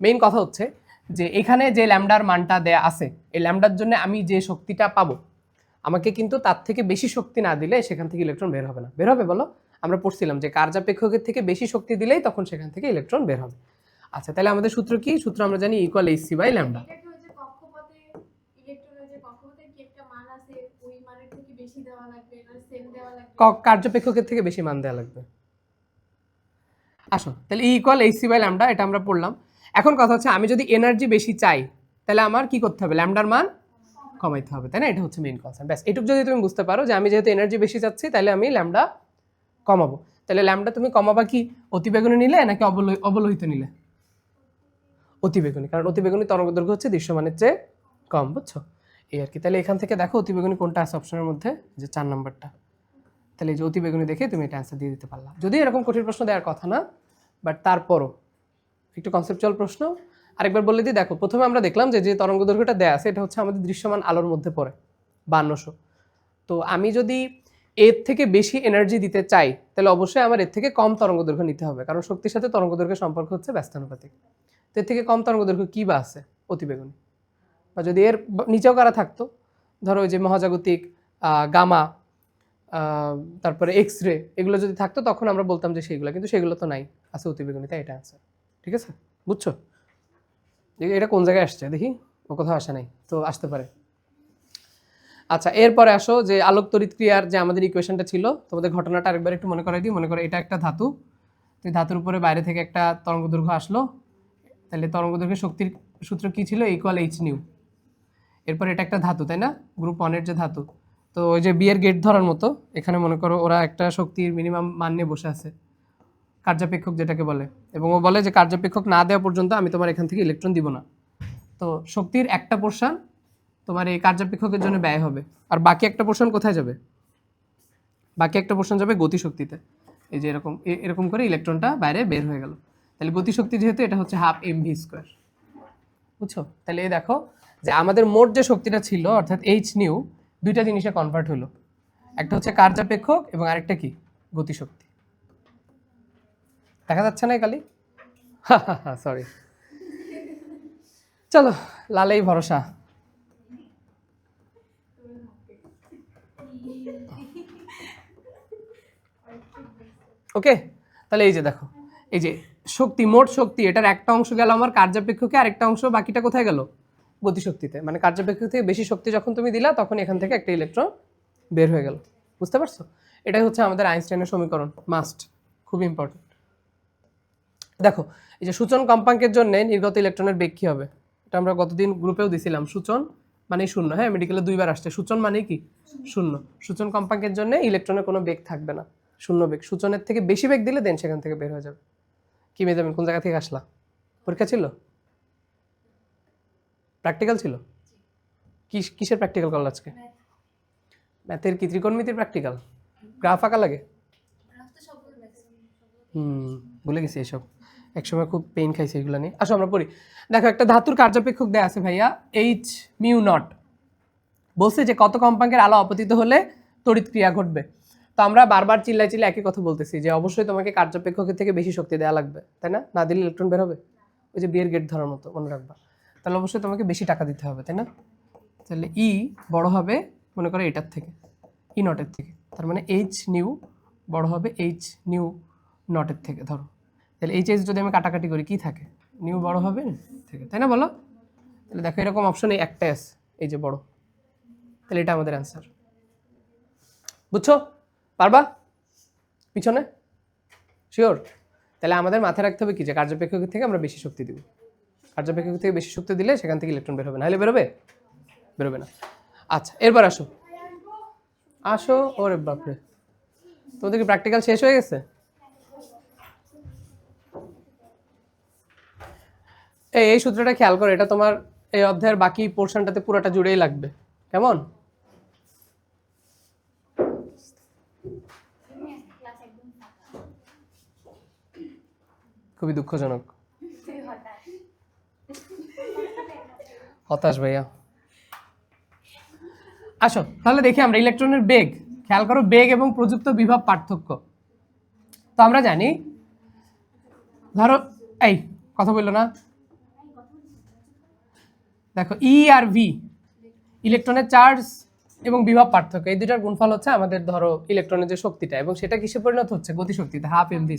মেইন কথা হচ্ছে যে এখানে যে ল্যামডার মানটা দেয়া আছে, এই ল্যামডার জন্য আমি যে শক্তিটা পাবো, আমাকে কিন্তু তার থেকে বেশি শক্তি না দিলে সেখান থেকে ইলেকট্রন বের হবে না। বের হবে বলো? আমরা পড়ছিলাম যে কার্যাপেক্ষকের থেকে বেশি শক্তি দিলেই তখন সেখান থেকে ইলেকট্রন বের হবে। আচ্ছা, তাহলে আমাদের সূত্র কি? সূত্র আমরা জানি ইকুয়াল hc/λ। এটা কি হচ্ছে কক্ষপথে ইলেকট্রনের যে কক্ষপথের কি একটা মান আছে, ওই মানের থেকে বেশি দেওয়া লাগবে না সেম দেওয়া লাগবে? কার্যপেক্ষকের থেকে বেশি মান দেওয়া লাগবে। আসো তাহলে E ইকুয়াল hc/λ, এটা আমরা পড়লাম। এখন কথা হচ্ছে আমি যদি এনার্জি বেশি চাই তাহলে আমার কি করতে হবে? ল্যামডার মান কমাইতে হবে, তাই না? এটা হচ্ছে মেইন কনসেপ্ট। ব্যাস এটুকু যদি তুমি বুঝতে পারো যে আমি যেহেতু এনার্জি বেশি চাচ্ছি তাহলে আমি ল্যামডা কমাবো। তাহলে ল্যামডা তুমি কমাবা কি? অতিবেগুনি নিলে নাকি অবলোহিত নিলে? অতিবেগুনি, কারণ অতিবেগুনি তরঙ্গদৈর্ঘ্য হচ্ছে দৃশ্যমানের চেয়ে কম, বুঝছো? এই আর কি। তাহলে এখান থেকে দেখো অতিবেগুনি কোনটা আছে অপশনের মধ্যে, যে 4 নাম্বারটা। তাহলে এই যে অতিবেগুনি দেখে তুমি এটা অ্যান্সার দিয়ে দিতে পারলা। যদি এরকম কঠিন প্রশ্ন দেওয়ার কথা না, বাট তারপরও একটু কনসেপচুয়াল প্রশ্ন। আরেকবার বলে দিই, দেখো প্রথমে আমরা দেখলাম যে যে তরঙ্গদৈর্ঘ্যটা দেয়া আছে এটা হচ্ছে আমাদের দৃশ্যমান আলোর মধ্যে পড়ে 5200। তো আমি যদি এর থেকে বেশি এনার্জি দিতে চাই তাহলে অবশ্যই আমার এর থেকে কম তরঙ্গদৈর্ঘ্য নিতে হবে, কারণ শক্তির সাথে তরঙ্গদৈর্ঘ্যের সম্পর্ক হচ্ছে ব্যস্তানুপাতিক। তো এর থেকে কম তরঙ্গদৈর্ঘ্য কী বা আছে? অতিবেগুনি। বা যদি এর নিচেও কারা থাকতো, ধরো ওই যে মহাজাগতিক, গামা, তারপরে এক্স রে, এগুলো যদি থাকতো তখন আমরা বলতাম যে সেইগুলো, কিন্তু সেগুলো তো নাই, আছে অতিবেগুনি, তাই এটা আছে। ঠিক আছে, বুঝছো? এটা কোন জায়গায় আসছে দেখি, ও কোথাও আসে নাই, তো আসতে পারে। আচ্ছা, এরপরে আসো যে আলোক তড়িৎ ক্রিয়ার যে আমাদের ইকুয়েশনটা ছিল, তোমাদের ঘটনাটা আরেকবার একটু মনে করাই দিই। মনে করো এটা একটা ধাতু, তো ধাতুর উপরে বাইরে থেকে একটা তরঙ্গদৈর্ঘ্য আসলো, তাহলে তরঙ্গদৈর্ঘ্যের শক্তির সূত্র কি ছিল, ইকুয়াল এইচ নিউ। এরপর এটা একটা ধাতু, তাই না, গ্রুপ 1-এর যে ধাতু। তো ওই যে বিয়ের গেট ধরার মতো, এখানে মনে করো ওরা একটা শক্তির মিনিমাম মান নিয়ে বসে আছে, কার্যাপেক্ষক যেটাকে বলে, এবং ও বলে যে কার্যাপেক্ষক না দেওয়া পর্যন্ত আমি তোমার এখান থেকে ইলেকট্রন দিব না। তো শক্তির একটা পোর্শন তোমার এই কার্যাপেক্ষকের জন্য ব্যয় হবে, আর বাকি একটা পোর্শন কোথায় যাবে, বাকি একটা পোর্শন যাবে গতিশক্তিতে। এই যে এরকম এরকম করে ইলেকট্রনটা বাইরে বের হয়ে গেল। তাহলে গতিশক্তি যেহেতু, এটা হচ্ছে 12 mv², বুঝছো? তাহলে এই দেখো যে আমাদের মোট যে শক্তিটা ছিল অর্থাৎ এইচ নিউ, দুইটা জিনিসে কনভার্ট হলো, একটা হচ্ছে কার্যাপেক্ষক এবং আরেকটা কি, গতিশক্তি। দেখা যাচ্ছে না কালি? সরি, চলো লালেই ভরসা। ওকে, তাহলে এই যে দেখো, এই যে শক্তি, মোট শক্তি, এটার একটা অংশ গেল আমার কার্যাপেক্ষকে, আর একটা অংশ বাকিটা কোথায় গেল, গতিশক্তিতে। মানে কার্যাপেক্ষক থেকে বেশি শক্তি যখন তুমি দিলা, তখন এখান থেকে একটা ইলেকট্রন বের হয়ে গেল। বুঝতে পারছো? এটাই হচ্ছে আমাদের আইনস্টাইনের সমীকরণ, মাস্ট, খুব ইম্পর্টেন্ট। দেখো, এই যে সূচন কম্পাঙ্কের জন্য নির্গত ইলেকট্রনের বেগ কি হবে, এটা আমরা গতদিন গ্রুপেও দিছিলাম। সূচন মানে শূন্য, হ্যাঁ, মেডিকেলে 2বার আসছে। সূচন মানে কি, শূন্য। সূচন কম্পাঙ্কের জন্য ইলেকট্রনের কোনো বেগ থাকবে না, শূন্য বেগ। সূচনের থেকে বেশি বেগ দিলে দেন সেখান থেকে বের হয়ে যাবে। কি মেজাবেন, কোন জায়গা থেকে আসলা? পরীক্ষা ছিল, প্র্যাকটিক্যাল ছিল? কিসের প্র্যাকটিক্যাল করল আজকে? ম্যাথের কি, ত্রিকোণমিতির প্র্যাকটিক্যাল? গ্রাফ আঁকা লাগে? ভুলে গেছি এসব, একসময় খুব পেইন খাইছে এগুলো নিয়ে। আসো আমরা পড়ি। দেখো, একটা ধাতুর কার্যাপেক্ষক দেয়া আছে ভাইয়া, এইচ মিউ নট। বলছে যে কত কম্পাঙ্কের আলো আপতিত হলে তড়িৎ ক্রিয়া ঘটবে। তো আমরা বারবার চিল্লাই একই কথা বলতেছি যে অবশ্যই তোমাকে কার্যাপেক্ষকের থেকে বেশি শক্তি দেওয়া লাগবে, তাই না? না দিলে ইলেকট্রন বের হবে, ওই যে বিয়ের গেট ধরার মতো, মনে রাখবা। তাহলে অবশ্যই তোমাকে বেশি টাকা দিতে হবে, তাই না? তাহলে ই বড় হবে মনে করো এটার থেকে, ই নটের থেকে। তার মানে এইচ নিউ বড় হবে এইচ নিউ নটের থেকে, ধরো। তাহলে এইচ এইচ যদি আমি কাটাকাটি করি, কি থাকে, নিউ বড় হবে থেকে, তাই না, বলো? তাহলে দেখো এরকম অপশন এই একটাই আছে, এই যে বড়। তাহলে এটা আমাদের অ্যান্সার। বুঝছো? পারবা পিছনে? শিওর? তাহলে আমাদের মাথায় রাখতে হবে কি, যে কার্যাপেক্ষকের থেকে আমরা বেশি শক্তি দিব। কার্যাপেক্ষক থেকে বেশি শক্তি দিলে সেখান থেকে ইলেকট্রন বের হবে, নাহলে বেরোবে, বেরোবে না। আচ্ছা, এরপর আসো আসো। ওরে বাপরে, তোমাদের কি প্র্যাকটিক্যাল শেষ হয়ে গেছে? এই সূত্রটা খেয়াল করো, এটা তোমার এই অধ্যায়ের বাকি পোর্শনটাতে পুরোটা জুড়েই লাগবে। কেমন? খুবই দুঃখজনক, হতাশ ভাইয়া। আসো তাহলে দেখি আমরা ইলেকট্রনের বেগ, খেয়াল করো, বেগ এবং প্রযুক্ত বিভব পার্থক্য। তো আমরা জানি, ধরো এই কথা বললো না, দেখো ই আর ভি, ইলেকট্রনের চার্জ এবং বিভব পার্থক্য, এই দুটার গুণফল হচ্ছে আমাদের ধরো ইলেকট্রনের যে শক্তিটা, এবং সেটা কিসে পরিণত হচ্ছে, গতিশক্তিতে, 12 mv²।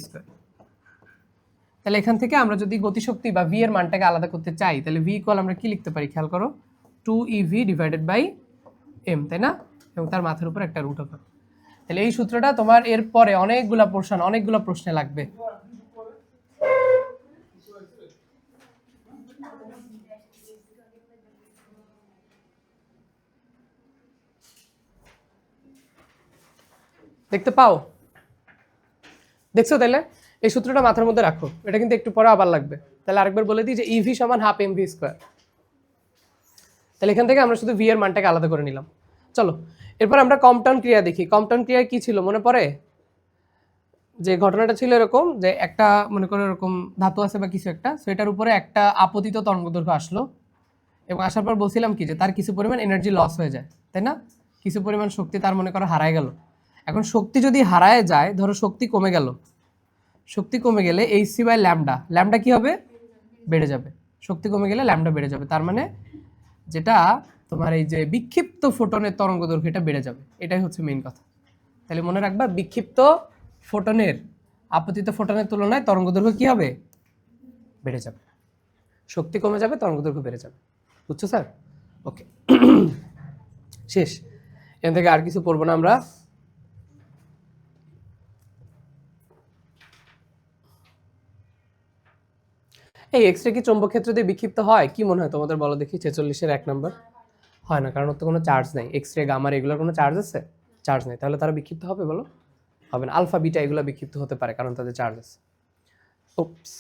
তাহলে এখান থেকে আমরা যদি গতিশক্তি বা ভি এর মানটাকে আলাদা করতে চাই, তাহলে ভি ইকুয়াল আমরা কি লিখতে পারি, খেয়াল করো, 2ev ডিভাইডেড বাই m, তাই না? এবং তার মাথার উপর একটা রুট হবে। তাহলে এই সূত্রটা তোমার এর পরে অনেকগুলা পোর্শন, অনেকগুলো প্রশ্নে লাগবে। দেখতে পাও? দেখছো? তাহলে এই সূত্রটা মাথার মধ্যে রাখো, এটা কিন্তু একটু পরে আবার লাগবে। তাহলে আরেকবার বলে দিই যে ইভি সমান 12 mv²। তাহলে এখান থেকে আমরা শুধু ভি এর মানটাকে আলাদা করে নিলাম। চলো এরপর আমরা কম্পটন ক্রিয়া দেখি। কম্পটন ক্রিয়া কি ছিল মনে পড়ে? যে ঘটনাটা ছিল এরকম, যে একটা মনে করো এরকম ধাতু আছে বা কিছু একটা, সেটার উপরে একটা আপতিত তরঙ্গদৈর্ঘ্য আসলো, এবং আসার পর বলছিলাম কি, যে তার কিছু পরিমাণ এনার্জি লস হয়ে যায়, তাই না? কিছু পরিমাণ শক্তি তার মনে করো হারায় গেল। এখন শক্তি যদি হারায় যায়, ধরো শক্তি কমে গেল, শক্তি কমে গেলে এইচসি বাই ল্যামডা, ল্যামডা কি হবে, বেড়ে যাবে। শক্তি কমে গেলে ল্যামডা বেড়ে যাবে, তার মানে যেটা তোমার এই যে বিক্ষিপ্ত ফোটনের তরঙ্গদৈর্ঘ্য, এটা বেড়ে যাবে। এটাই হচ্ছে মেইন কথা। তাহলে মনে রাখবা, বিক্ষিপ্ত ফোটনের আপতিত ফোটনের তুলনায় তরঙ্গদৈর্ঘ্য কি হবে, বেড়ে যাবে। শক্তি কমে যাবে, তরঙ্গদৈর্ঘ্য বেড়ে যাবে। বুঝছো স্যার? ওকে, শেষ। এখান থেকে আর কিছু পড়বো না আমরা। এই এক্স রে কি চৌম্বক ক্ষেত্র দিয়ে বিক্ষিপ্ত হয়? কি মনে হয় তোমাদের, বলো দেখি। 46-এর 1 নম্বর। হয় না, কারণ ওর তো কোনো চার্জ নাই। এক্স রে, গামা, এগুলোর কোনো চার্জ আছে? চার্জ নেই, তাহলে তারা বিক্ষিপ্ত হবে বলো? হবে না। আলফা, বিটা এগুলো বিক্ষিপ্ত হতে পারে কারণ তাদের চার্জ আছে। উপস।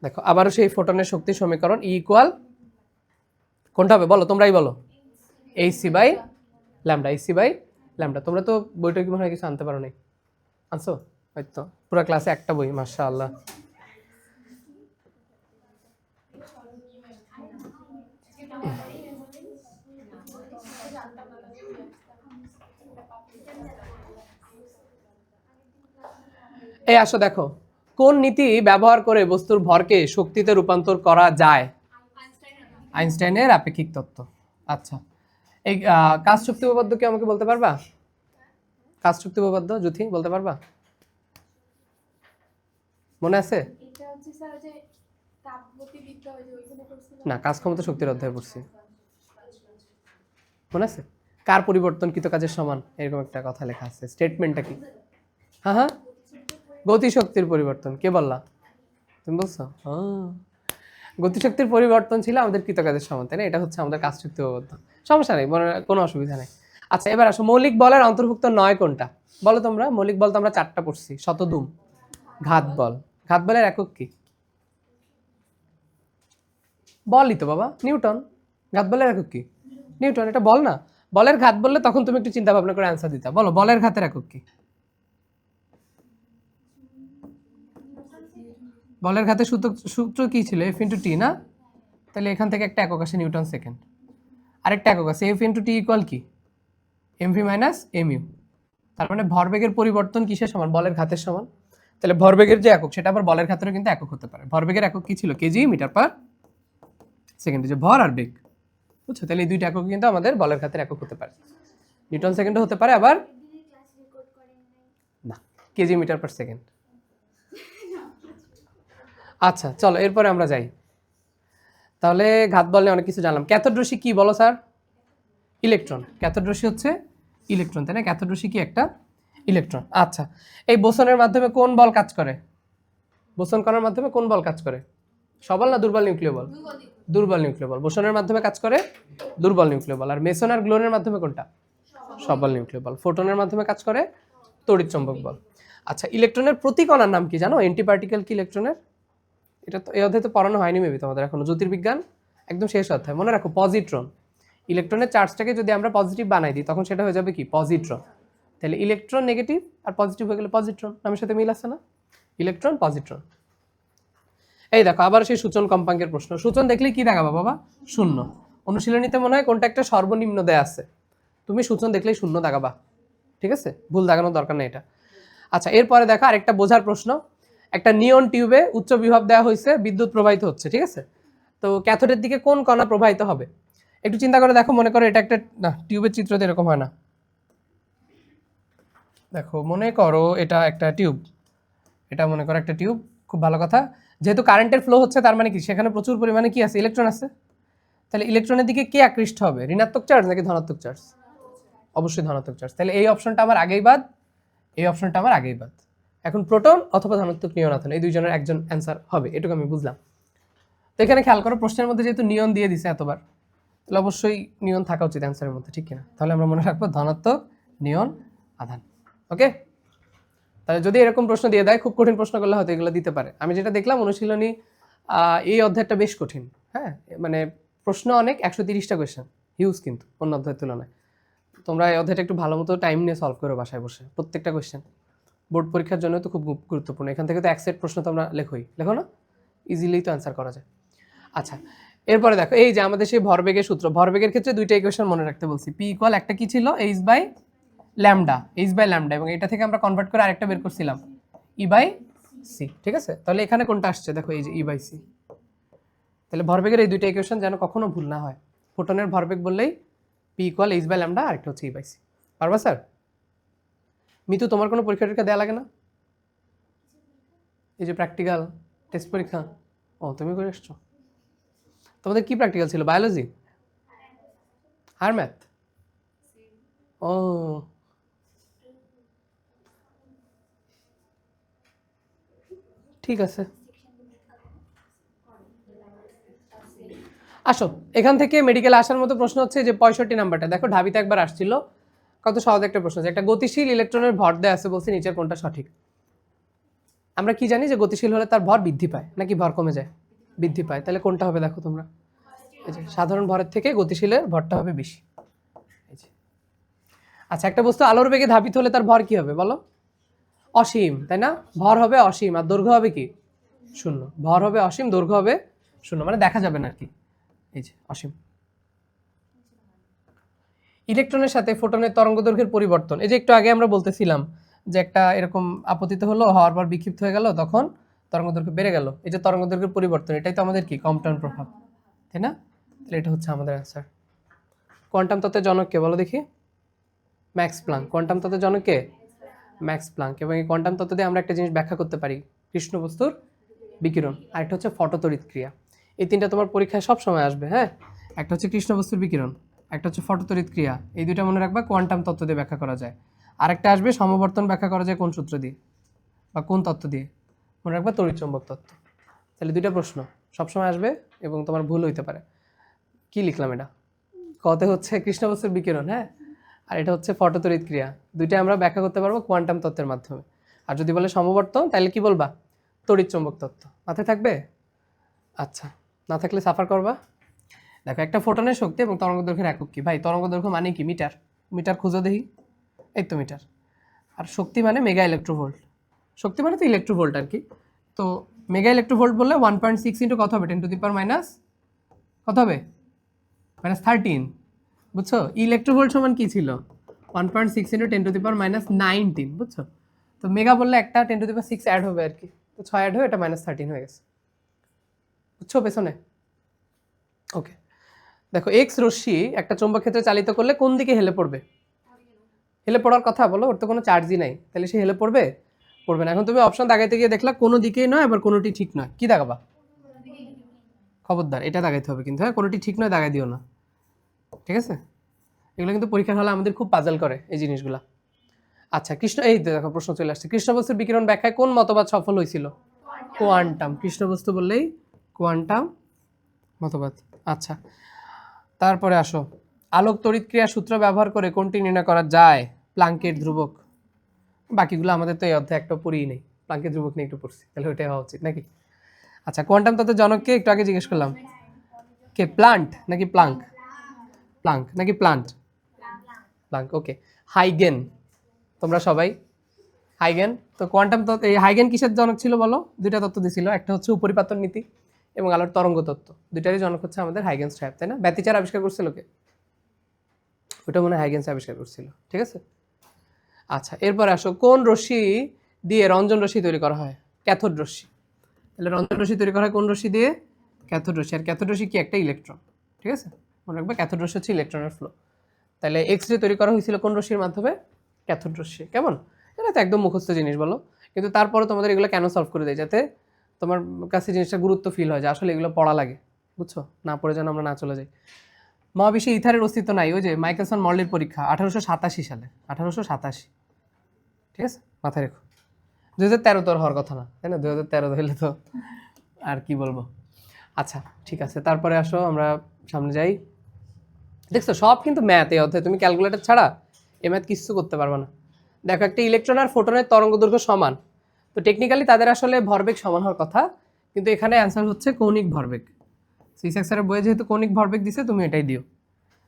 দেখো আবারও সেই ফোটনের শক্তি সমীকরণ, ই ইকুয়াল কোনটা হবে বলো, তোমরাই বলো। HC by lambda, HC by lambda. তোমরা তো বইটা কি মনে হয় কিছু আনতে পারো নাই? আনছো হয়তো, পুরো ক্লাসে একটা বই, মাশাআল্লাহ। এই আসো দেখো, কোন নীতি ব্যবহার করে বস্তুর ভরকে শক্তিতে রূপান্তর করা যায়? আইনস্টাইনের আপেক্ষিক তত্ত্ব। আচ্ছা, এই কাজ শক্তি উপপাদ্য কি আমাকে বলতে পারবা? কাজ শক্তি উপপাদ্য জ্যোতি বলতে পারবা? মনে আছে? এটা হচ্ছে স্যার যে তাপগতিবিদ্যা ওই যে ওইখানে করছিলাম না, কাজ ক্ষমতা শক্তির অধ্যায়ে পড়ছি। মনে আছে? কার পরিবর্তন কৃত কাজের সমান, এরকম একটা কথা লেখা আছে। স্টেটমেন্টটা কি? হ্যাঁ হ্যাঁ, গতিশক্তির পরিবর্তন। কে বললা? তুমি বলছো? গতিশক্তির পরিবর্তন ছিল আমাদের কৃতকাজের সমান, তাই না? এটা হচ্ছে আমাদের কাজ শক্তি উপপাদ্য। সমস্যা নেই, কোনো অসুবিধা নেই। আচ্ছা, এবার আসো, মৌলিক বলের অন্তর্ভুক্ত নয় কোনটা বলো তোমরা? মৌলিক বল তো আমরা 4টা পড়ছি। শতদুম, ঘাত বল। ঘাত বলের একক কি? বলই তো বাবা, নিউটন। ঘাত বলের একক কি? নিউটন। এটা বল না? বলের ঘাত বললে তখন তুমি একটু চিন্তা ভাবনা করে অ্যান্সার দিতা। বলো, বলের ঘাতের একক কি? বলের ঘাতের সূত্র কি ছিল? এফ ইন্টু টি না? তাহলে এখান থেকে একটা একক আসে নিউটন সেকেন্ড। আরেকটা একক আছে এফ ইন্টু টি ইকুয়াল কি? MV minus mu. তার মানে ভরবেগের পরিবর্তন কিসের সমান? বলের ঘাতের সমান। তাহলে ভরবেগের যে একক সেটা আবার বলের ঘাতেরও কিন্তু একক হতে পারে। ভরবেগের একক কি ছিল? KG metre per second. যে ভর আর বেগ, বুঝছো? তাহলে এই দুইটা একক কিন্তু আমাদের বলের ঘাতের একক হতে পারে। নিউটন সেকেন্ডও হতে পারে, আবার না, কেজি মিটার পার সেকেন্ড। আচ্ছা চলো এরপরে আমরা যাই। তাহলে ঘাত বললে অনেক কিছু জানলাম। ক্যাথোড রশ্মি কি বলো স্যার? ইলেকট্রন। ক্যাথোড রশ্মি হচ্ছে ইলেকট্রন, তাই না? ক্যাথোড রশ্মি কি? একটা ইলেকট্রন। আচ্ছা, এই বোসনের মাধ্যমে কোন বল কাজ করে? বোসন কণার মাধ্যমে কোন বল কাজ করে? সবল না দুর্বল নিউক্লিয় বল? দুর্বল নিউক্লিয় বল। বোসনের মাধ্যমে কাজ করে দুর্বল নিউক্লিয় বল। আর মেসন আর গ্লোনের মাধ্যমে কোনটা? সবল নিউক্লিয় বল। ফোটনের মাধ্যমে কাজ করে তড়িৎ চৌম্বক বল। আচ্ছা, ইলেকট্রনের প্রতি কণার নাম কি জানো? অ্যান্টি পার্টিকেল কি ইলেকট্রনের? এটা তো এই অধ্যায়ে তো পড়ানো হয়নি মেবি তোমাদের এখনো। জ্যোতির্বিজ্ঞান একদম শেষ অধ্যায়। মনে রাখো, পজিট্রন। ইলেকট্রনের চার্জটাকে যদি আমরা পজিটিভ বানাই দিই তখন সেটা হয়ে যাবে কি? পজিট্রন। তাহলে ইলেকট্রন নেগেটিভ আর পজিটিভ হয়ে গেলে পজিট্রন। নামের সাথে মিল আছে না? Electron, positron. এই দেখো আবার সেই সূচন কম্পাঙ্কের প্রশ্ন। সূচন দেখলে কি দেখাবা বাবা? শূন্য। অনুশীলনীতে মনে হয় কোনটা একটা সর্বনিম্ন দেয়া আছে, তুমি সূচন দেখলেই শূন্য দাগাবা। ঠিক আছে, ভুল দাগানোর দরকার নেই এটা। আচ্ছা, এরপরে দেখো আরেকটা বোঝার প্রশ্ন। একটা নিয়ন টিউবে উচ্চ বিভব দেওয়া হয়েছে, বিদ্যুৎ প্রবাহিত হচ্ছে, ঠিক আছে? তো ক্যাথোডের দিকে কোন কণা প্রবাহিত হবে? একটু চিন্তা করে দেখো। মনে করো এটা একটা, না টিউবের চিত্র তো এরকম হয় না। দেখো মনে করো এটা একটা টিউব, এটা মনে করো একটা টিউব। খুব ভালো কথা। যেহেতু কারেন্টের ফ্লো হচ্ছে তার মানে কি? সেখানে প্রচুর পরিমাণে কি আছে? ইলেকট্রন আছে। তাহলে ইলেকট্রনের দিকে কে আকৃষ্ট হবে? ঋণাত্মক চার্জ নাকি ধনাত্মক চার্জ? অবশ্যই ধনাত্মক চার্জ। তাহলে এই অপশনটা আমার আগেই বাদ, এই অপশনটা আমার আগেই বাদ। এখন প্রোটন অথবা ধনাত্মক নিয়ন আধান, এই দুইজনের একজন অ্যান্সার হবে, এটুকু আমি বুঝলাম। তো এখানে খেয়াল করো, প্রশ্নের মধ্যে যেহেতু নিয়ন দিয়ে দিছে এতবার, তাহলে অবশ্যই নিয়ন থাকা উচিত অ্যান্সারের মধ্যে, ঠিক কিনা? তাহলে আমরা মনে রাখবো ধনাত্মক নিয়ন আধান। ওকে, তাহলে যদি এরকম প্রশ্ন দিয়ে দেয়, খুব কঠিন প্রশ্ন করলে হয়তো এগুলো দিতে পারে। আমি যেটা দেখলাম অনুশীলনী, এই অধ্যায়টা বেশ কঠিন। হ্যাঁ, মানে প্রশ্ন অনেক, 130টা কোয়েশ্চেন, হিউজ কিন্তু অন্য অধ্যায়ের তুলনায়। তোমরা এই অধ্যায়টা একটু ভালো মতো টাইম নিয়ে সলভ করো বাসায় বসে। প্রত্যেকটা কোয়েশ্চেন বোর্ড পরীক্ষার জন্য তো খুব গুরুত্বপূর্ণ। এখান থেকে তো এক সেট প্রশ্ন তোমরা লেখো না, ইজিলি তো অ্যান্সার করা যায়। আচ্ছা, এরপরে দেখো এই যে আমাদের সেই ভরবেগের সূত্র। ভরবেগের ক্ষেত্রে দুইটা ইকুয়েশন মনে রাখতে বলছি। পি ইকুয়াল একটা কি ছিল? এইচ বাই ল্যামডা, এবং এটা থেকে আমরা কনভার্ট করে আরেকটা বের করছিলাম, ই বাই সি। ঠিক আছে, তাহলে এখানে কোনটা আসছে দেখো, এই যে ই বাই সি। তাহলে ভরবেগের এই দুইটা ইকুয়েশন যেন কখনো ভুল না হয়। ফোটনের ভরবেগ বললেই P equal H by lambda, আরেকটা হচ্ছে ই বাই সি। পারবা স্যার? মিতু, তোমার কোনো পরীক্ষা টরীক্ষা দেওয়া লাগে না? এই যে প্র্যাকটিক্যাল টেস্ট পরীক্ষা, ও তুমি করে এসছো। তোমাদের কি প্র্যাকটিক্যাল ছিল? বায়োলজি আর ম্যাথ? ও ঠিক আছে, আসো এখান থেকে মেডিকেল আসার মতো প্রশ্ন হচ্ছে যে 65 নাম্বারটা দেখো, ঢাবিতে একবার আসছিল, কত সহজ একটা প্রশ্ন, যে একটা গতিশীল ইলেকট্রনের ভর দেয়া আছে, বলছি নিচের কোনটা সঠিক। আমরা কি জানি যে গতিশীল হলে তার ভর বৃদ্ধি পায় নাকি ভর কমে যায়? বৃদ্ধি পায়। তাহলে কোনটা হবে দেখো তোমরা, এই যে সাধারণ ভরের থেকে গতিশীলের ভরটা হবে বেশি। এই যে আচ্ছা, একটা বস্তু আলোর বেগে ধাবিত হলে তার ভর কি হবে বলো? অসীম, তাই না? ভর হবে অসীম আর দৈর্ঘ্য হবে কি? শূন্য। ভর হবে অসীম, দৈর্ঘ্য হবে শূন্য, মানে দেখা যাবে না আর কি। এই যে অসীম। ইলেকট্রনের সাথে ফোটনের তরঙ্গদৈর্ঘ্যের পরিবর্তন, এই যে একটু আগে আমরা বলতেছিলাম যে একটা এরকম আপতিত হলো, হওয়ার পর বিক্ষিপ্ত হয়ে গেল, তখন তরঙ্গদৈর্ঘ্য বেড়ে গেল, এই যে তরঙ্গদৈর্ঘ্যের পরিবর্তন, এটাই তো আমাদের কি কম্পটন প্রভাব, তাই না? তাহলে এটা হচ্ছে আমাদের অ্যান্সার। কোয়ান্টাম তত্ত্বের জনক কে বলো দেখি? Max Planck. কোয়ান্টাম তত্ত্বের জনক কে? Max Planck. এবং এই কোয়ান্টাম তত্ত্ব দিয়ে আমরা একটা জিনিস ব্যাখ্যা করতে পারি, কৃষ্ণ বস্তুর বিকিরণ, আরেকটা হচ্ছে ফটোতড়িৎ ক্রিয়া। এই তিনটা তোমার পরীক্ষায় সব সময় আসবে, হ্যাঁ। একটা হচ্ছে কৃষ্ণ বস্তুর বিকিরণ, একটা হচ্ছে ফটোতড়িৎ ক্রিয়া, এই দুইটা মনে রাখবা, কোয়ান্টাম তত্ত্ব দিয়ে ব্যাখ্যা করা যায়। আরেকটা আসবে সমবর্তন ব্যাখ্যা করা যায় কোন সূত্র দিয়ে বা কোন তত্ত্ব দিয়ে, মনে রাখবা তড়িৎচুম্বক তত্ত্ব। তাহলে দুইটা প্রশ্ন সবসময় আসবে এবং তোমার ভুল হইতে পারে। কি লিখলাম এটা? কতে হচ্ছে কৃষ্ণ বস্তুর বিকিরণ, হ্যাঁ, আর এটা হচ্ছে ফটোতড়িৎ ক্রিয়া। দুইটা আমরা ব্যাখ্যা করতে পারবো কোয়ান্টাম তত্ত্বের মাধ্যমে। আর যদি বলে সমবর্তন, তাহলে কি বলবা? তড়িৎচুম্বক তত্ত্ব। মাথায় থাকবে? আচ্ছা, না থাকলে সাফার করবা। দেখো, একটা ফোটনের শক্তি এবং তরঙ্গদৈর্ঘ্যের একক কি? ভাই তরঙ্গদৈর্ঘ্য মানে কি? মিটার। মিটার খুঁজো দেখি, এই তো মিটার। আর শক্তি মানে মেগা ইলেকট্রোভোল্ট। শক্তি মানে তো ইলেকট্রোভোল্ট আর কি। তো মেগা ইলেকট্রোভোল্ট বললে 1.6 ইন্টু কত হবে? 10⁻⁻, কত হবে? -13। বুঝছো? ইলেকট্রোভোল্ট সমান কি ছিল? 1.6 ইন্টু 10⁻19, বুঝছো? তো মেগা বললে একটা 10⁶ অ্যাড হবে আর কি, তো 6 অ্যাড হয়ে এটা -13 হয়ে গেছে। বুঝছো পেছনে? ওকে, দেখো এক্স রশ্মি একটা চৌম্বক ক্ষেত্রে চালিত করলে কোন দিকে হেলে পড়বে? হেলে পড়ার কথা বলো, ওর তো কোনো চার্জই নাই, তাহলে সে হেলে পড়বে? পড়বে না। এখন তুমি অপশন দাগাইতে গিয়ে দেখলা কোনো দিকেই নয়, আবার কোনোটি ঠিক নয়, কি দাগাবা? খবরদার, এটা দাগাইতে হবে কিন্তু, হ্যাঁ, কোনোটি ঠিক নয় দাগাই দিও না, ঠিক আছে? এগুলো কিন্তু পরীক্ষার হলে আমাদের খুব পাজল করে এই জিনিসগুলা। আচ্ছা, কৃষ্ণ, এই দেখো প্রশ্ন চলে আসছে, কৃষ্ণবস্তুর বিকিরণ ব্যাখ্যায় কোন মতবাদ সফল হয়েছিল? কোয়ান্টাম। কৃষ্ণবস্তু বললেই কোয়ান্টাম মতবাদ। আচ্ছা, তারপরে আসো, আলোক তড়িৎ ক্রিয়া সূত্র ব্যবহার করে কোনটি নির্ণয় করা যায়? প্লাঙ্কের ধ্রুবক। বাকিগুলো আমাদের তো এই অধ্যায়ে একটা পড়িই নেই, প্লাঙ্কের ধ্রুবক নিয়ে একটু পড়ছি, তাহলে ওইটাই হওয়া উচিত নাকি? আচ্ছা, কোয়ান্টাম তত্ত্বের জনককে একটু আগে জিজ্ঞেস করলাম, কে? প্লান্ট নাকি প্লাঙ্ক? প্লাঙ্ক নাকি প্লান্ট? প্লাঙ্ক, ওকে। হাইগেন, তোমরা সবাই হাইগেন। তো কোয়ান্টাম তত্ত্ব, এই হাইগেন কিসের জনক ছিল বলো? দুইটা তত্ত্ব দিছিল, একটা হচ্ছে উপরিপাতন নীতি এবং আলোর তরঙ্গ তত্ত্ব, দুইটারই জনক হচ্ছে আমাদের হাইগেনস সাহেব, তাই না? ব্যতিচার আবিষ্কার করছিল কে? ওটা মনে হয় হাইগেনস আবিষ্কার করছিল, ঠিক আছে। আচ্ছা, এরপরে আসো, কোন রশ্মি দিয়ে রঞ্জন রশ্মি তৈরি করা হয়? ক্যাথোড রশ্মি। তাহলে রঞ্জন রশ্মি তৈরি করা হয় কোন রশ্মি দিয়ে? ক্যাথোড রশ্মি। আর ক্যাথোড রশ্মি কি? একটা ইলেকট্রন, ঠিক আছে, মনে রাখবে ক্যাথোড রশ্মি হচ্ছে ইলেকট্রনের ফ্লো। তাহলে এক্স রে তৈরি করা হয়েছিল কোন রশ্মির মাধ্যমে? ক্যাথোড রশ্মি। কেমন? এটা তো একদম মুখস্থ জিনিস বলো, কিন্তু তারপরে তোমাদের এগুলো কেন সলভ করে দেয়? যাতে তোমার কাছে জিনিসটা গুরুত্ব ফিল হয় যে আসলে এগুলো পড়া লাগে, বুঝছো? না পড়ে যেন আমরা না চলে যাই। মহাবিশ্বে ইথারের অস্তিত্ব নাই, ওই যে মাইকেলসন মর্লির পরীক্ষা 1887 সালে, 1887, ঠিক আছে, মাথায় রেখো। 2013 তোর হওয়ার কথা না, তাই না? 2013 হইলে তো আর কি বলবো। আচ্ছা, ঠিক আছে, তারপরে আসো আমরা সামনে যাই। দেখছো সব কিন্তু ম্যাথ এই অধ্যায়ে, তুমি ক্যালকুলেটর ছাড়া এই ম্যাথ কিছু করতে পারবে না। দেখো, একটা ইলেকট্রন আর ফোটনের তরঙ্গ দৈর্ঘ্য সমান, তো টেকনিক্যালি তাদের আসলে ভরবেগ সমান হওয়ার কথা, কিন্তু এখানে অ্যান্সার হচ্ছে কৌণিক ভরবেগ। সিক্স স্যারের বইয়ে যেহেতু কৌণিক ভরবেগ দিছে, তুমি এটাই দিও।